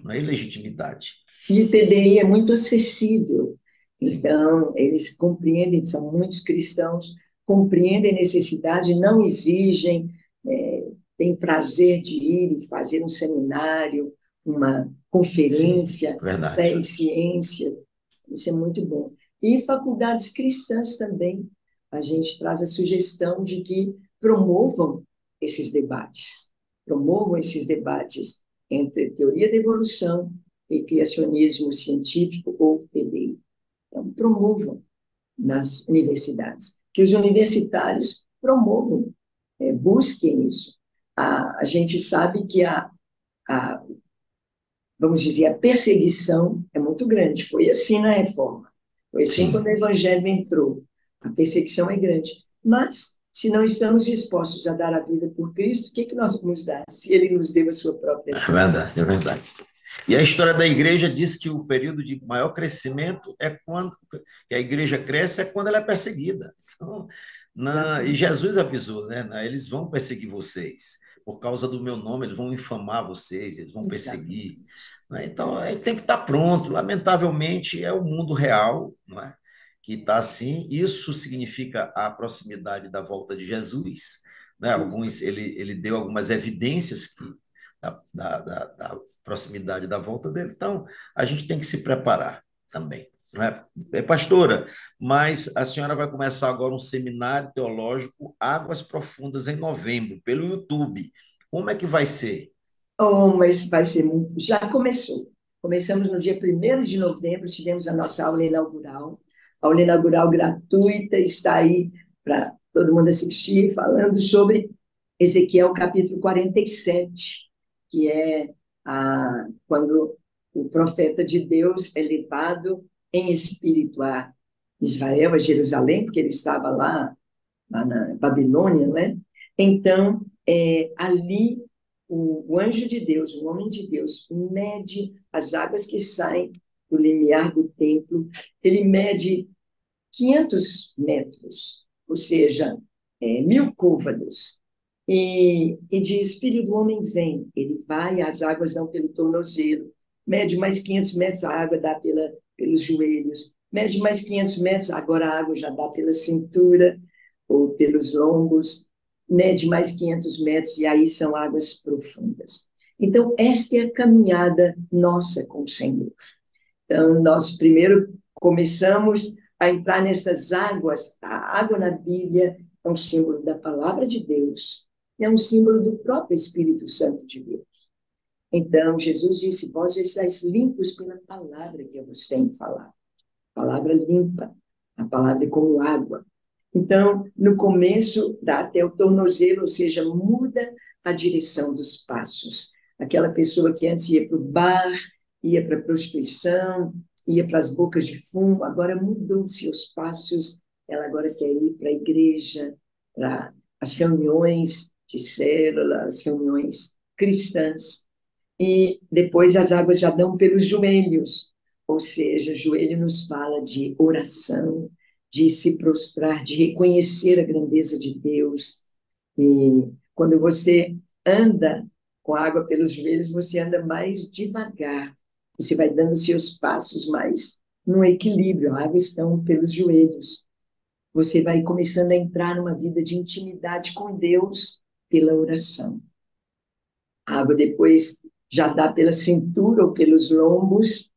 não é ilegitimidade. E o TDI é muito acessível. Então, eles compreendem, são muitos cristãos, compreendem a necessidade, não exigem, têm prazer de ir e fazer um seminário, uma conferência, Verdade. fé e ciência. Isso é muito bom. E faculdades cristãs também, a gente traz a sugestão de que promovam esses debates entre teoria da evolução e criacionismo científico ou TDI. Então, promovam nas universidades, que os universitários promovam, busquem isso. A gente sabe que vamos dizer, a perseguição é muito grande. Foi assim na Reforma. Foi assim quando o Evangelho entrou. A perseguição é grande. Mas, se não estamos dispostos a dar a vida por Cristo, o que nós vamos dar? Se Ele nos deu a sua própria vida. É verdade, é verdade. E a história da igreja diz que o período de maior crescimento é quando que a igreja cresce, é quando ela é perseguida. Então, e Jesus avisou, né? Eles vão perseguir vocês. Por causa do meu nome, eles vão infamar vocês, eles vão perseguir. Então, tem que estar pronto. Lamentavelmente, é o mundo real, não é? Que está assim. Isso significa a proximidade da volta de Jesus. Né? Ele deu algumas evidências da proximidade da volta dele. Então, a gente tem que se preparar também. Não é? Pastora, mas a senhora vai começar agora um seminário teológico Águas Profundas em novembro, pelo YouTube. Como é que vai ser? Mas vai ser muito. Já começou. Começamos no dia 1º de novembro, tivemos a nossa aula inaugural. A aula inaugural gratuita está aí para todo mundo assistir, falando sobre Ezequiel capítulo 47, que é quando o profeta de Deus é levado em espírito a Israel, a Jerusalém, porque ele estava lá na Babilônia, né? Então, ali, o anjo de Deus, o homem de Deus, mede as águas que saem do limiar do templo, ele mede 500 metros, ou seja, 1.000 côvados, e diz, filho do homem, vem. Ele vai, as águas dão pelo tornozelo, mede mais 500 metros, a água dá pelos joelhos, mede mais 500 metros, agora a água já dá pela cintura, ou pelos lombos, mede mais 500 metros, e aí são águas profundas. Então, esta é a caminhada nossa com o Senhor. Então, nós primeiro começamos a entrar nessas águas. A água na Bíblia é um símbolo da palavra de Deus, é um símbolo do próprio Espírito Santo de Deus. Então, Jesus disse, vós já estáis limpos pela palavra que eu vos tenho falado. Palavra limpa, a palavra é como água. Então, no começo, dá até o tornozelo, ou seja, muda a direção dos passos. Aquela pessoa que antes ia para o bar, ia para a prostituição, ia para as bocas de fumo, agora mudou seus passos, ela agora quer ir para a igreja, para as reuniões de célula, as reuniões cristãs. E depois as águas já dão pelos joelhos, ou seja, joelho nos fala de oração, de se prostrar, de reconhecer a grandeza de Deus. E quando você anda com a água pelos joelhos, você anda mais devagar, você vai dando seus passos mais no equilíbrio, a água está pelos joelhos. Você vai começando a entrar numa vida de intimidade com Deus pela oração. A água depois já dá pela cintura ou pelos lombos,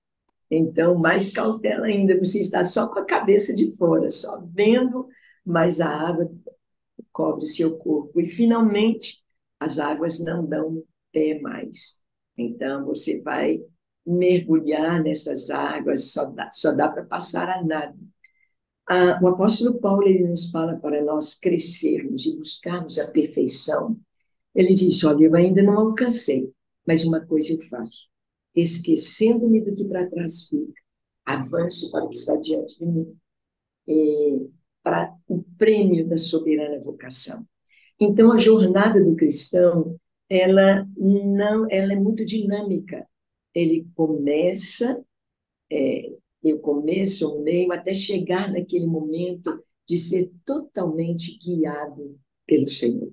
então mais cautela ainda, você está só com a cabeça de fora, só vendo, mas a água cobre o seu corpo. E, finalmente, as águas não dão pé mais. Então, você vai mergulhar nessas águas, só dá para passar a nado. O apóstolo Paulo, ele nos fala para nós crescermos e buscarmos a perfeição. Ele diz, olha, eu ainda não alcancei, mas uma coisa eu faço, esquecendo-me do que para trás fica, avanço para o que está diante de mim, para o prêmio da soberana vocação. Então, a jornada do cristão, ela é muito dinâmica. Ele começa, eu começo, o meio, até chegar naquele momento de ser totalmente guiado pelo Senhor.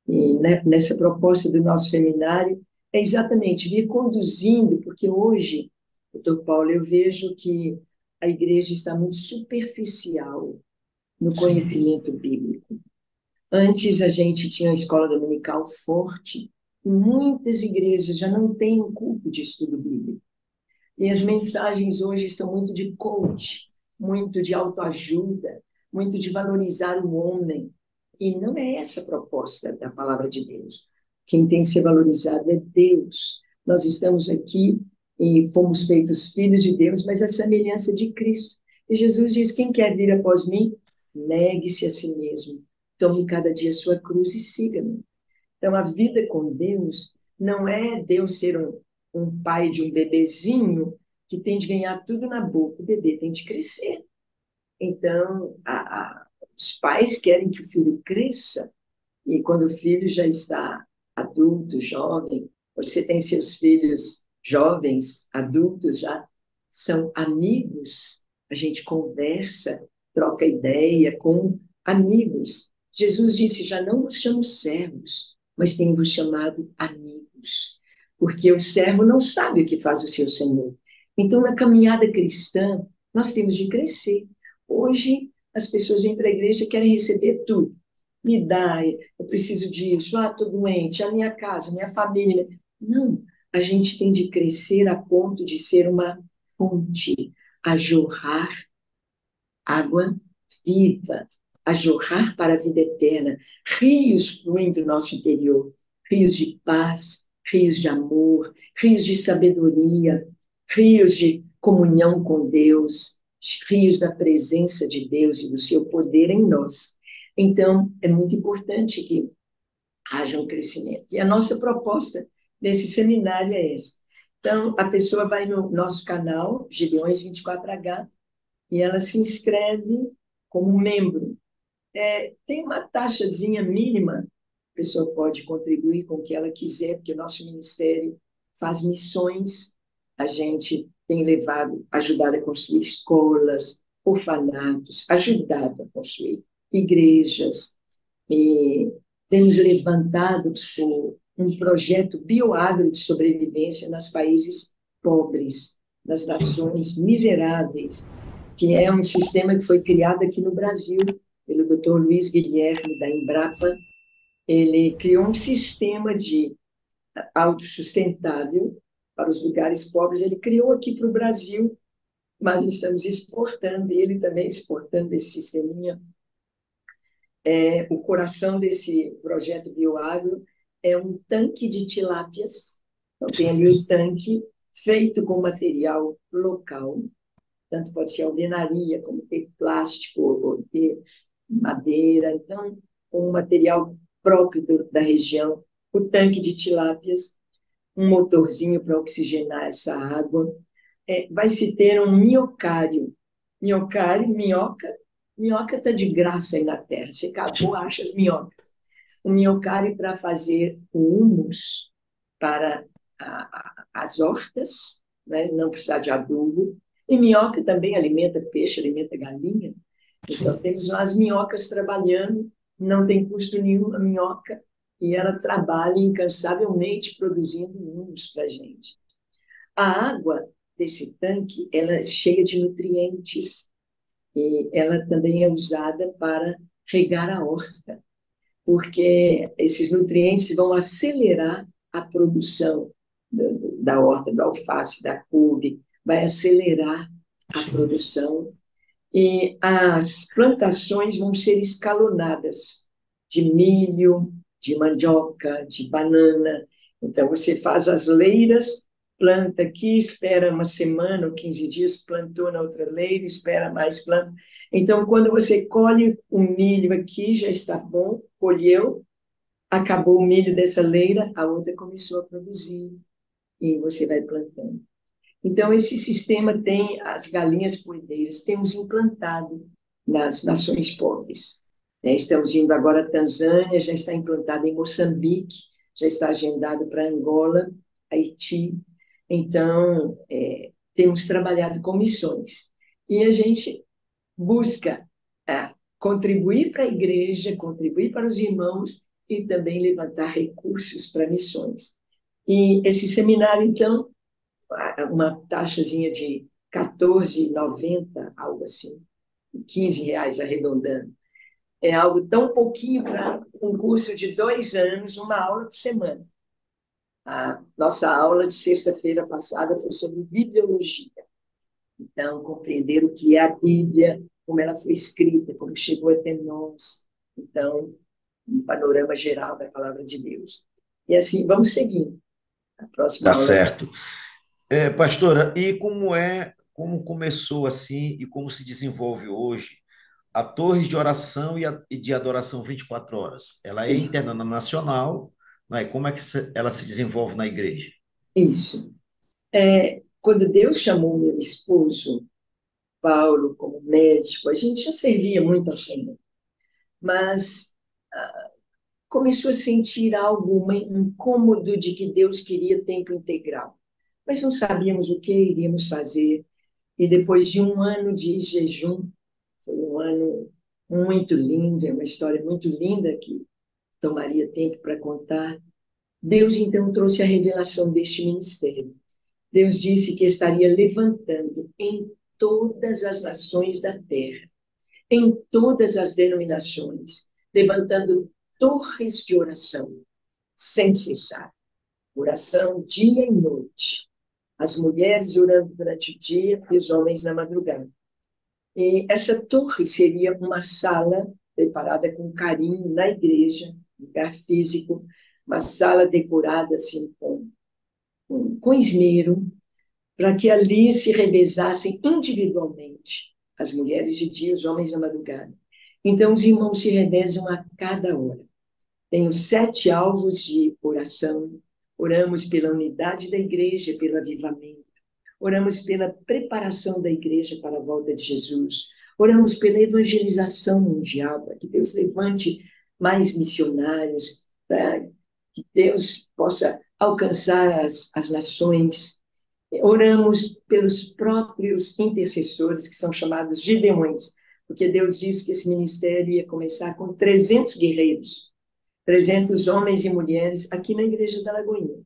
E nessa proposta do nosso seminário, é exatamente vir conduzindo, porque hoje, doutor Paulo, eu vejo que a igreja está muito superficial no conhecimento bíblico. Antes a gente tinha a escola dominical forte, e muitas igrejas já não têm um culto de estudo bíblico. E as mensagens hoje são muito de coach, muito de autoajuda, muito de valorizar o homem. E não é essa a proposta da palavra de Deus. Quem tem que ser valorizado é Deus. Nós estamos aqui e fomos feitos filhos de Deus, mas a semelhança de Cristo. E Jesus diz, quem quer vir após mim, negue-se a si mesmo. Tome cada dia a sua cruz e siga-me. Então, a vida com Deus não é Deus ser um pai de um bebezinho que tem de ganhar tudo na boca. O bebê tem de crescer. Então, os pais querem que o filho cresça, e quando o filho já está adulto, jovem, você tem seus filhos jovens, adultos, já são amigos, a gente conversa, troca ideia com amigos. Jesus disse, já não vos chamo servos, mas tenho-vos chamado amigos, porque o servo não sabe o que faz o seu Senhor. Então, na caminhada cristã, nós temos de crescer. Hoje, as pessoas vêm para a igreja e querem receber tudo. Me dá, eu preciso disso, estou doente, a minha casa, a minha família. Não, a gente tem de crescer a ponto de ser uma fonte, a jorrar água viva, a jorrar para a vida eterna. Rios fluem do nosso interior, rios de paz, rios de amor, rios de sabedoria, rios de comunhão com Deus, rios da presença de Deus e do seu poder em nós. Então, é muito importante que haja um crescimento. E a nossa proposta nesse seminário é essa. Então, a pessoa vai no nosso canal, Gideões 24H, e ela se inscreve como membro. Tem uma taxazinha mínima, a pessoa pode contribuir com o que ela quiser, porque o nosso ministério faz missões, a gente tem ajudado a construir escolas, orfanatos, ajudado a construir igrejas, e temos levantado um projeto bioagro de sobrevivência nos países pobres, nas nações miseráveis, que é um sistema que foi criado aqui no Brasil pelo Dr. Luiz Guilherme, da Embrapa. Ele criou um sistema de autossustentável para os lugares pobres. Ele criou aqui para o Brasil, mas estamos exportando, e ele também exportando esse sisteminha. O coração desse projeto Bioagro é um tanque de tilápias. Então, tem ali o tanque feito com material local, tanto pode ser alvenaria, como ter plástico, ou ter madeira, então, um material próprio da região, o tanque de tilápias, um motorzinho para oxigenar essa água. Vai se ter um minhocário. Minhoca está de graça aí na terra. Você acabou, acha as minhocas. Um minhocário para fazer o humus para as hortas, né? Não precisar de adubo. E minhoca também alimenta peixe, alimenta galinha. Então, temos lá as minhocas trabalhando, não tem custo nenhum a minhoca, e ela trabalha incansavelmente produzindo humus para a gente. A água desse tanque, ela é cheia de nutrientes, e ela também é usada para regar a horta, porque esses nutrientes vão acelerar a produção da horta, da alface, da couve, vai acelerar a produção, e as plantações vão ser escalonadas de milho, de mandioca, de banana. Então, você faz as leiras, planta aqui, espera uma semana ou 15 dias, plantou na outra leira, espera mais, planta. Então, quando você colhe o milho aqui, já está bom, colheu, acabou o milho dessa leira, a outra começou a produzir, e você vai plantando. Então, esse sistema tem as galinhas poedeiras, temos implantado nas nações pobres. Estamos indo agora à Tanzânia, já está implantado em Moçambique, já está agendado para Angola, Haiti. Então, temos trabalhado com missões. E a gente busca contribuir para a igreja, contribuir para os irmãos e também levantar recursos para missões. E esse seminário, então, uma taxazinha de R$14,90, algo assim, R$15 arredondando. É algo tão pouquinho para um curso de 2 anos, uma aula por semana. A nossa aula de sexta-feira passada foi sobre bibliologia. Então, compreender o que é a Bíblia, como ela foi escrita, como chegou até nós. Então, um panorama geral da palavra de Deus. E assim, vamos seguindo. A próxima Tá aula. certo. Pastora, e como começou assim e como se desenvolve hoje a Torres de Oração e de Adoração 24 horas? Ela é internacional, né? Como é que ela se desenvolve na igreja? Isso. Quando Deus chamou meu esposo, Paulo, como médico, a gente já servia muito ao Senhor, mas começou a sentir algo, um incômodo de que Deus queria tempo integral. Mas não sabíamos o que iríamos fazer. E depois de 1 ano de jejum, foi um ano muito lindo, é uma história muito linda que tomaria tempo para contar. Deus, então, trouxe a revelação deste ministério. Deus disse que estaria levantando em todas as nações da terra, em todas as denominações, levantando torres de oração, sem cessar. Oração dia e noite. As mulheres orando durante o dia e os homens na madrugada. E essa torre seria uma sala preparada com carinho na igreja, lugar físico, uma sala decorada assim com esmero, para que ali se revezassem individualmente as mulheres de dia, os homens na madrugada. Então, os irmãos se revezam a cada hora. Tenho 7 alvos de oração. Oramos pela unidade da igreja, pelo avivamento. Oramos pela preparação da igreja para a volta de Jesus. Oramos pela evangelização mundial, para que Deus levante mais missionários, para que Deus possa alcançar as nações. Oramos pelos próprios intercessores, que são chamados gideões, porque Deus disse que esse ministério ia começar com 300 guerreiros, 300 homens e mulheres aqui na Igreja da Lagoinha,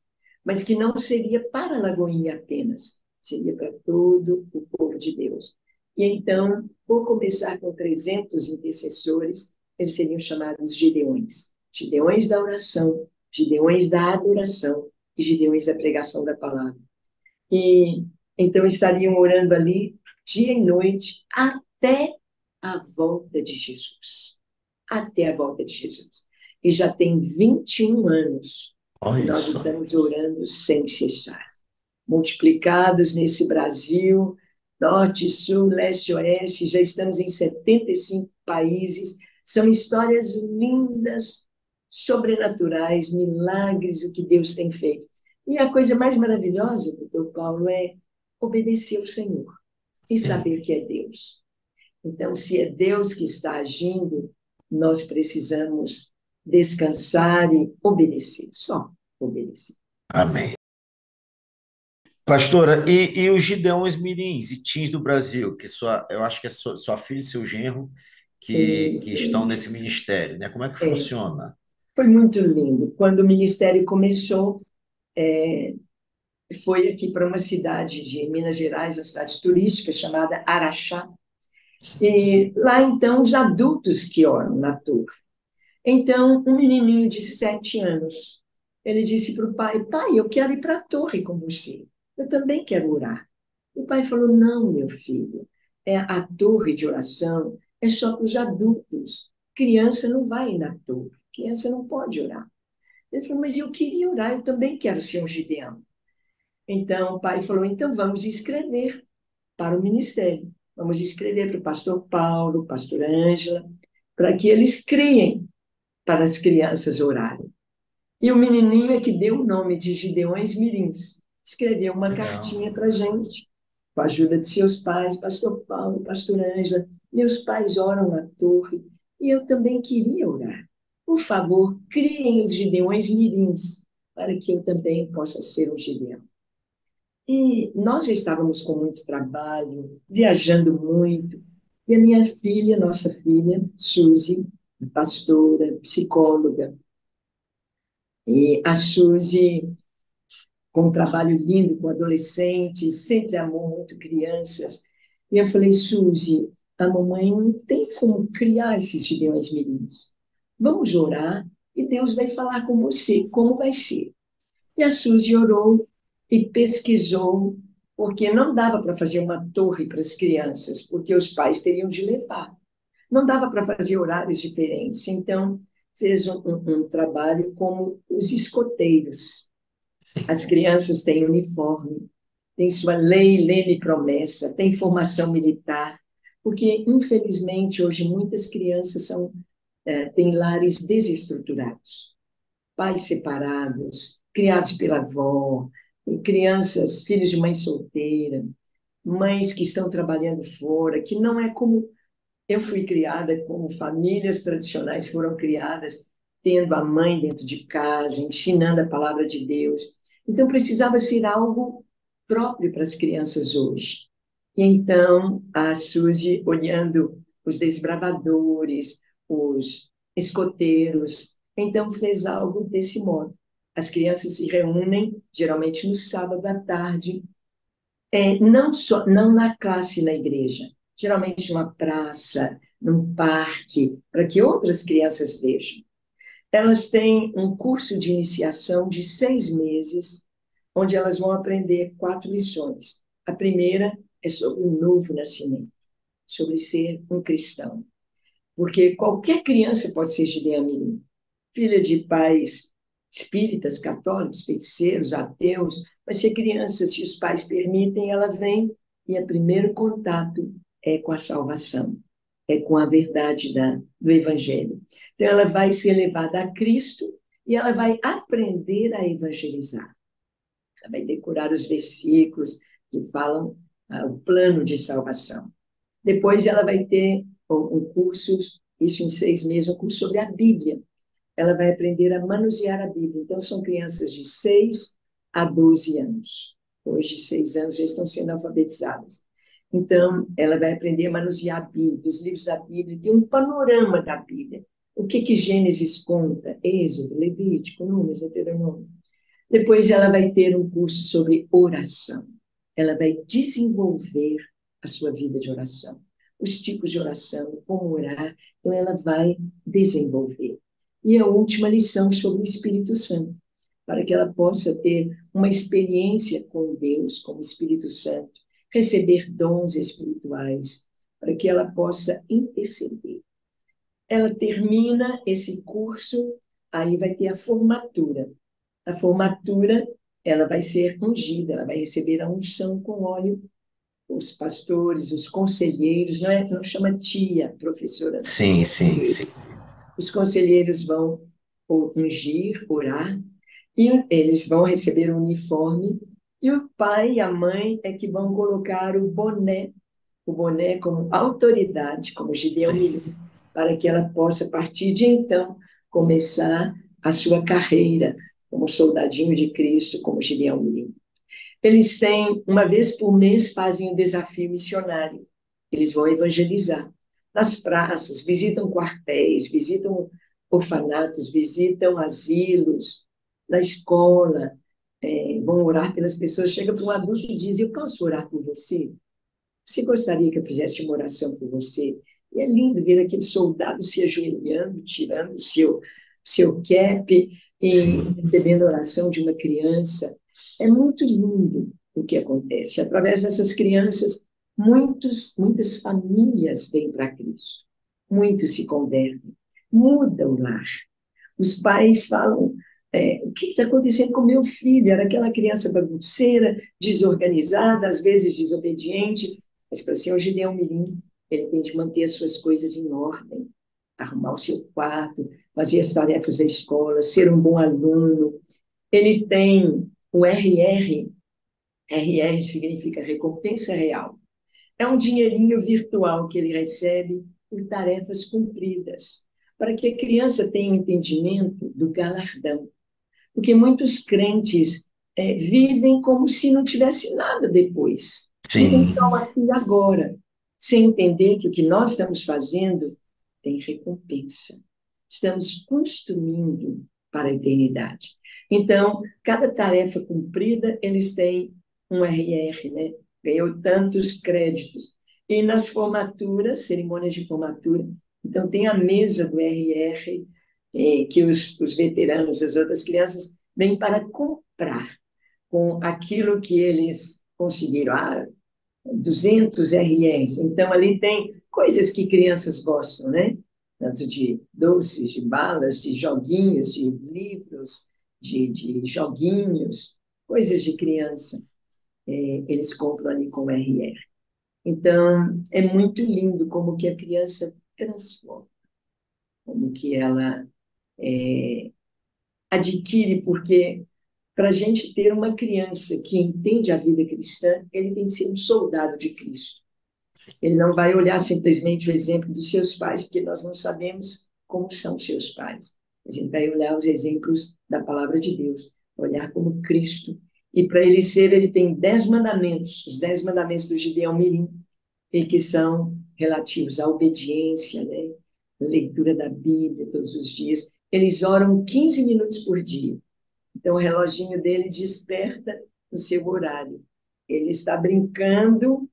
mas que não seria para a Lagoinha apenas, seria para todo o povo de Deus. E então, por começar com 300 intercessores, eles seriam chamados gideões. Gideões da oração, gideões da adoração e gideões da pregação da palavra. E então estariam orando ali dia e noite até a volta de Jesus. Até a volta de Jesus. E já tem 21 anos que nós estamos orando sem cessar. Multiplicados nesse Brasil, norte, sul, leste, oeste, já estamos em 75 países, São histórias lindas, sobrenaturais, milagres, o que Deus tem feito. E a coisa mais maravilhosa, doutor Paulo, é obedecer ao Senhor e saber que é Deus. Então, se é Deus que está agindo, nós precisamos descansar e obedecer, só obedecer. Amém. Pastora, e os Gideões Mirins e Teens do Brasil, eu acho que é sua filha e seu genro Sim, que estão sim. nesse ministério, né? Como é que É, funciona? foi muito lindo. Quando o ministério começou, foi aqui para uma cidade de Minas Gerais, uma cidade turística chamada Araxá. E lá, então, os adultos que oram na torre. Então, um menininho de 7 anos, ele disse para o pai, pai, eu quero ir para a torre com você. Eu também quero orar. O pai falou, não, meu filho, a torre de oração é só para os adultos. Criança não vai na torre, criança não pode orar. Ele falou, mas eu queria orar, eu também quero ser um gideão. Então, o pai falou, então vamos escrever para o ministério. Vamos escrever para o pastor Paulo, pastor Ângela, para que eles criem para as crianças orarem. E o menininho é que deu o nome de Gideões Mirins. Escreveu uma Legal. cartinha para a gente, com a ajuda de seus pais, pastor Paulo, pastor Ângela. Meus pais oram na torre e eu também queria orar. Por favor, criem os Gideões Mirins, para que eu também possa ser um Gideão. E nós já estávamos com muito trabalho, viajando muito. E a minha filha, nossa filha, Suzy, pastora, psicóloga, e a Suzy, com um trabalho lindo com adolescentes, sempre amou muito crianças. E eu falei, Suzy, a mamãe não tem como criar esses gideões mirins. Vamos orar e Deus vai falar com você como vai ser. E a Suzy orou e pesquisou, porque não dava para fazer uma torre para as crianças, porque os pais teriam de levar. Não dava para fazer horários diferentes. Então, fez um trabalho como os escoteiros. As crianças têm uniforme, têm sua lei, leme e promessa, têm formação militar, porque, infelizmente, hoje muitas crianças têm lares desestruturados, pais separados, criados pela avó, crianças, filhos de mãe solteira, mães que estão trabalhando fora, que não é como eu fui criada, como famílias tradicionais foram criadas, tendo a mãe dentro de casa, ensinando a palavra de Deus. Então, precisava ser algo próprio para as crianças hoje. E então, a Suzy, olhando os desbravadores, os escoteiros, então fez algo desse modo. As crianças se reúnem, geralmente no sábado à tarde, não na classe na igreja, geralmente numa praça, num parque, para que outras crianças vejam. Elas têm um curso de iniciação de 6 meses, onde elas vão aprender 4 lições. A primeira é sobre o novo nascimento, sobre ser um cristão. Porque qualquer criança pode ser Gideão Mirim, filha de pais espíritas, católicos, feiticeiros, ateus, mas se a criança, se os pais permitem, ela vem e o primeiro contato é com a salvação, é com a verdade do Evangelho. Então, ela vai ser levada a Cristo e ela vai aprender a evangelizar. Ela vai decorar os versículos que falam o plano de salvação. Depois, ela vai ter um curso, isso em 6 meses, um curso sobre a Bíblia. Ela vai aprender a manusear a Bíblia. Então, são crianças de 6 a 12 anos. Hoje, 6 anos já estão sendo alfabetizadas. Então, ela vai aprender a manusear a Bíblia, os livros da Bíblia, tem um panorama da Bíblia. O que Gênesis conta? Êxodo, Levítico, Números, Deuteronômio. Depois, ela vai ter um curso sobre oração. Ela vai desenvolver a sua vida de oração. Os tipos de oração, como orar. Então, ela vai desenvolver. E a última lição sobre o Espírito Santo, para que ela possa ter uma experiência com Deus, como Espírito Santo, receber dons espirituais, para que ela possa interceder. Ela termina esse curso, aí vai ter a formatura. A formatura, ela vai ser ungida, ela vai receber a unção com óleo os pastores, os conselheiros, não chama tia, professora, não. Sim, sim, sim. Os conselheiros vão ungir, orar, e eles vão receber o uniforme, e o pai e a mãe é que vão colocar o boné como autoridade, como Gideão Sim. Mirim, para que ela possa, a partir de então, começar a sua carreira como soldadinho de Cristo, como Gideão Mirim. Eles têm, uma vez por mês, fazem um desafio missionário. Eles vão evangelizar nas praças, visitam quartéis, visitam orfanatos, visitam asilos, na escola, vão orar pelas pessoas. Chega para um adulto e diz: eu posso orar por você? Você gostaria que eu fizesse uma oração por você? E é lindo ver aquele soldado se ajoelhando, tirando seu cap e Sim. recebendo a oração de uma criança. É muito lindo o que acontece. Através dessas crianças, muitas famílias vêm para Cristo. Muitos se convertem. Muda o lar. Os pais falam: o que está acontecendo com meu filho? Era aquela criança bagunceira, desorganizada, às vezes desobediente. Mas para ser o Gideão Mirim, ele tem de manter as suas coisas em ordem, arrumar o seu quarto, fazer as tarefas da escola, ser um bom aluno. Ele tem o RR. RR significa recompensa real. É um dinheirinho virtual que ele recebe por tarefas cumpridas, para que a criança tenha um entendimento do galardão. Porque muitos crentes vivem como se não tivesse nada depois. Vivem Sim. só aqui e agora, sem entender que o que nós estamos fazendo tem recompensa. Estamos construindo para a eternidade. Então, cada tarefa cumprida, eles têm um RR, né? Ganhou tantos créditos. E nas formaturas, cerimônias de formatura, então tem a mesa do RR, que os veteranos, as outras crianças, vêm para comprar com aquilo que eles conseguiram. 200 RRs. Então, ali tem coisas que crianças gostam, né? Tanto de doces, de balas, de joguinhos, de livros, de joguinhos, coisas de criança. Eles compram ali com RR. Então, é muito lindo como que a criança transforma, como que ela adquire, porque para a gente ter uma criança que entende a vida cristã, ele tem que ser um soldado de Cristo. Ele não vai olhar simplesmente o exemplo dos seus pais, porque nós não sabemos como são seus pais. A gente vai olhar os exemplos da palavra de Deus, olhar como Cristo. E para ele ser, ele tem 10 mandamentos, os 10 mandamentos do Gideão Mirim, e que são relativos à obediência, né? Leitura da Bíblia todos os dias. Eles oram 15 minutos por dia. Então, o reloginho dele desperta no seu horário. Ele está brincando,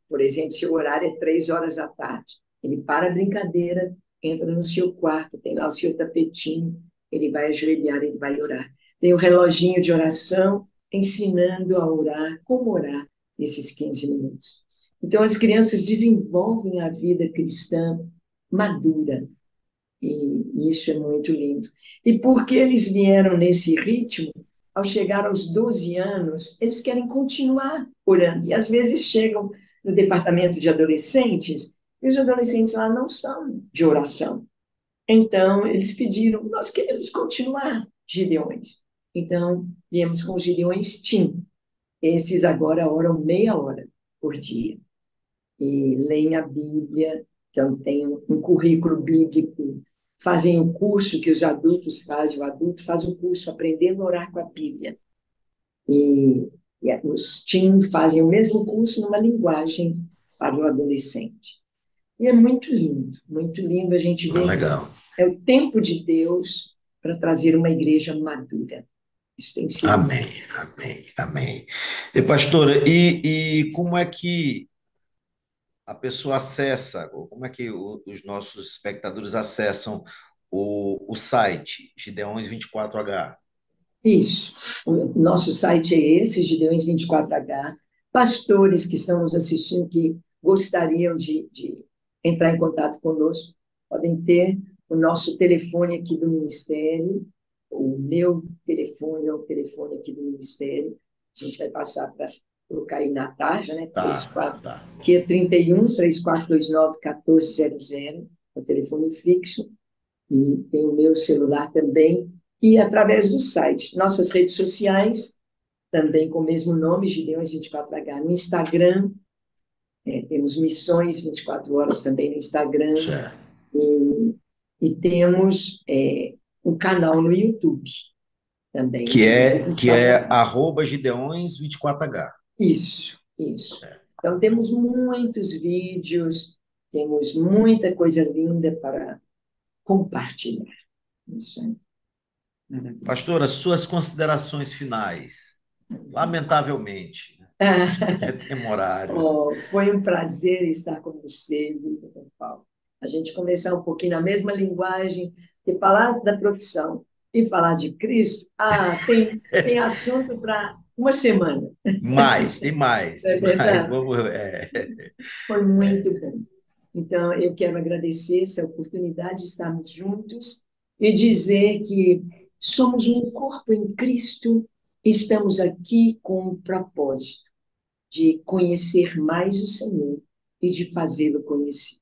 por exemplo, seu horário é 3 horas da tarde. Ele para a brincadeira, entra no seu quarto, tem lá o seu tapetinho, ele vai ajoelhar, ele vai orar. Tem o reloginho de oração, ensinando a orar, como orar nesses 15 minutos. Então, as crianças desenvolvem a vida cristã madura, e isso é muito lindo. E porque eles vieram nesse ritmo, ao chegar aos 12 anos, eles querem continuar orando. E às vezes chegam no departamento de adolescentes, e os adolescentes lá não são de oração. Então, eles pediram: nós queremos continuar, Gideões. Então, viemos com os Gideões Team. Esses agora oram meia hora por dia. E leem a Bíblia, então tem um currículo bíblico, fazem o curso que os adultos fazem, o adulto faz o curso Aprendendo a Orar com a Bíblia. E os teens fazem o mesmo curso numa linguagem para o adolescente. E é muito lindo a gente ver. Legal. É o tempo de Deus para trazer uma igreja madura. Isso tem sido. Amém, amém, amém. E pastora, e como é que a pessoa acessa, ou como é que os nossos espectadores acessam o site Gideões 24H? Isso. O nosso site é esse, Gideões 24H. Pastores que estão nos assistindo, que gostariam de entrar em contato conosco, podem ter o nosso telefone aqui do Ministério, o meu telefone é o telefone aqui do Ministério. A gente vai passar para colocar aí na tarja, né? Tá. Que é 31-3429-1400, é o telefone fixo, e tem o meu celular também, e através do site. Nossas redes sociais, também com o mesmo nome, Gideões 24H, no Instagram, temos Missões 24 Horas também no Instagram, Certo. e temos um canal no YouTube também. Que é @Gideões24H. Isso. Então, temos muitos vídeos, temos muita coisa linda para compartilhar. Isso é maravilhoso. Pastora, suas considerações finais. Lamentavelmente, é temerário. Foi um prazer estar com você, Vitor Paulo. A gente conversar um pouquinho na mesma linguagem, e falar da profissão e falar de Cristo, tem assunto para uma semana. Tem mais. Foi muito bom. Então, eu quero agradecer essa oportunidade de estarmos juntos e dizer que somos um corpo em Cristo e estamos aqui com um propósito de conhecer mais o Senhor e de fazê-lo conhecer.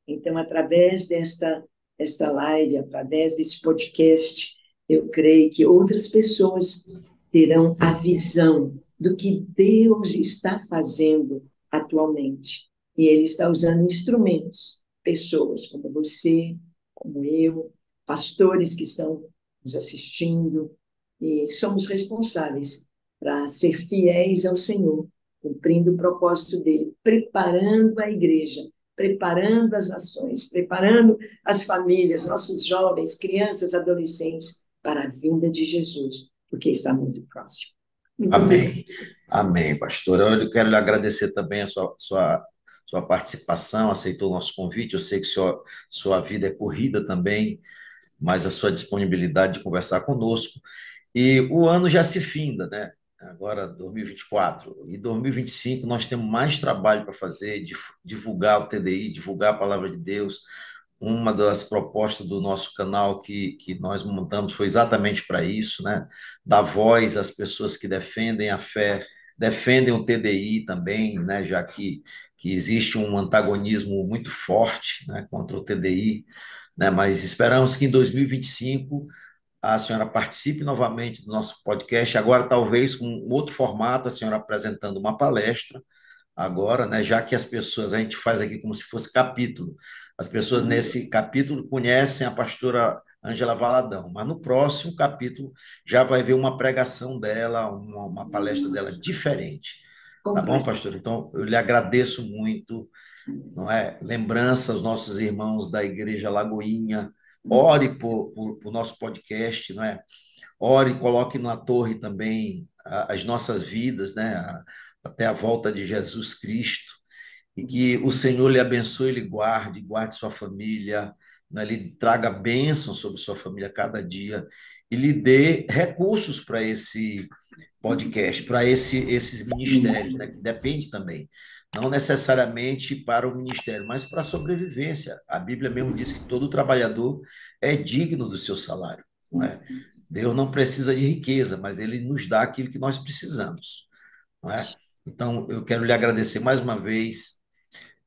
Então, através desta live, através desse podcast, eu creio que outras pessoas terão a visão do que Deus está fazendo atualmente. E Ele está usando instrumentos, pessoas como você, como eu, pastores que estão nos assistindo, e somos responsáveis para ser fiéis ao Senhor, cumprindo o propósito dele, preparando a igreja, preparando as nações, preparando as famílias, nossos jovens, crianças, adolescentes, para a vinda de Jesus, porque está muito próximo. Amém, pastor. Eu quero lhe agradecer também a sua participação, aceitou o nosso convite. Eu sei que sua vida é corrida também, mas a sua disponibilidade de conversar conosco. E o ano já se finda, né? Agora 2024. E 2025 nós temos mais trabalho para fazer, divulgar o TDI, divulgar a palavra de Deus. Uma das propostas do nosso canal que nós montamos foi exatamente para isso, né? Dar voz às pessoas que defendem a fé, defendem o TDI também, né? Já que existe um antagonismo muito forte, né, contra o TDI, né? Mas esperamos que em 2025 a senhora participe novamente do nosso podcast, agora talvez com outro formato, a senhora apresentando uma palestra, agora, né, já que as pessoas, a gente faz aqui como se fosse capítulo, as pessoas nesse capítulo conhecem a pastora Ângela Valadão, mas no próximo capítulo já vai ver uma pregação dela, uma palestra dela diferente. Tá bom, pastor? Então, eu lhe agradeço muito, não é? Lembrança aos nossos irmãos da Igreja Lagoinha, ore por nosso podcast, não é? Ore, coloque na torre também as nossas vidas, né? Até a volta de Jesus Cristo, e que o Senhor lhe abençoe, lhe guarde sua família, né? Lhe traga bênção sobre sua família cada dia, e lhe dê recursos para esse podcast, para esses ministérios, né? Que depende também, não necessariamente para o ministério, mas para a sobrevivência. A Bíblia mesmo diz que todo trabalhador é digno do seu salário, não é? Deus não precisa de riqueza, mas Ele nos dá aquilo que nós precisamos, não é? Então, eu quero lhe agradecer mais uma vez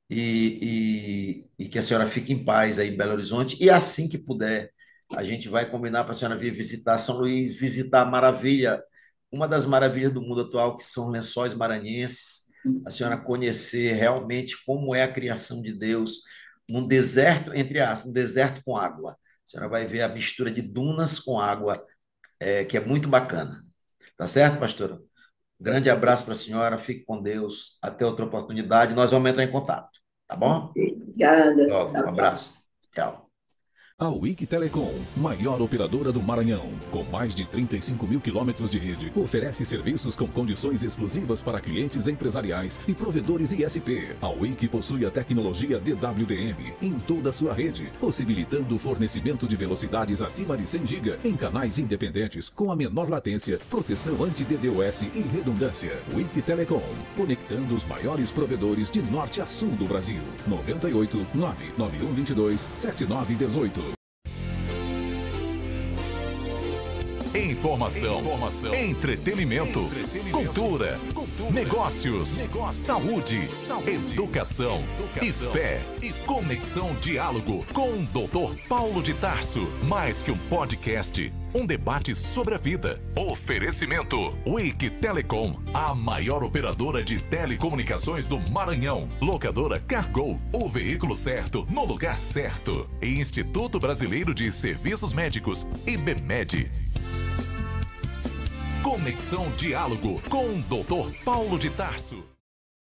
e que a senhora fique em paz aí em Belo Horizonte, e assim que puder, a gente vai combinar para a senhora vir visitar São Luís, visitar a maravilha, uma das maravilhas do mundo atual, que são os Lençóis Maranhenses, a senhora conhecer realmente como é a criação de Deus num deserto, entre aspas, um deserto com água. A senhora vai ver a mistura de dunas com água, que é muito bacana. Tá certo, pastora? Grande abraço para a senhora, fique com Deus, até outra oportunidade, nós vamos entrar em contato, tá bom? Obrigada. Logo, um abraço. Tchau. A Wiki Telecom, maior operadora do Maranhão, com mais de 35 mil quilômetros de rede, oferece serviços com condições exclusivas para clientes empresariais e provedores ISP. A Wiki possui a tecnologia DWDM em toda a sua rede, possibilitando o fornecimento de velocidades acima de 100 GB em canais independentes com a menor latência, proteção anti-DDoS e redundância. Wiki Telecom, conectando os maiores provedores de norte a sul do Brasil. 98 99122 7918. Informação, entretenimento, cultura, negócios, saúde, educação e fé. Conexão Diálogo com o Dr. Paulo de Tarso. Mais que um podcast, um debate sobre a vida. Oferecimento Wake Telecom, a maior operadora de telecomunicações do Maranhão. Locadora Cargo, o veículo certo no lugar certo. E Instituto Brasileiro de Serviços Médicos, IBMED. Conexão Diálogo com o Dr. Paulo de Tarso.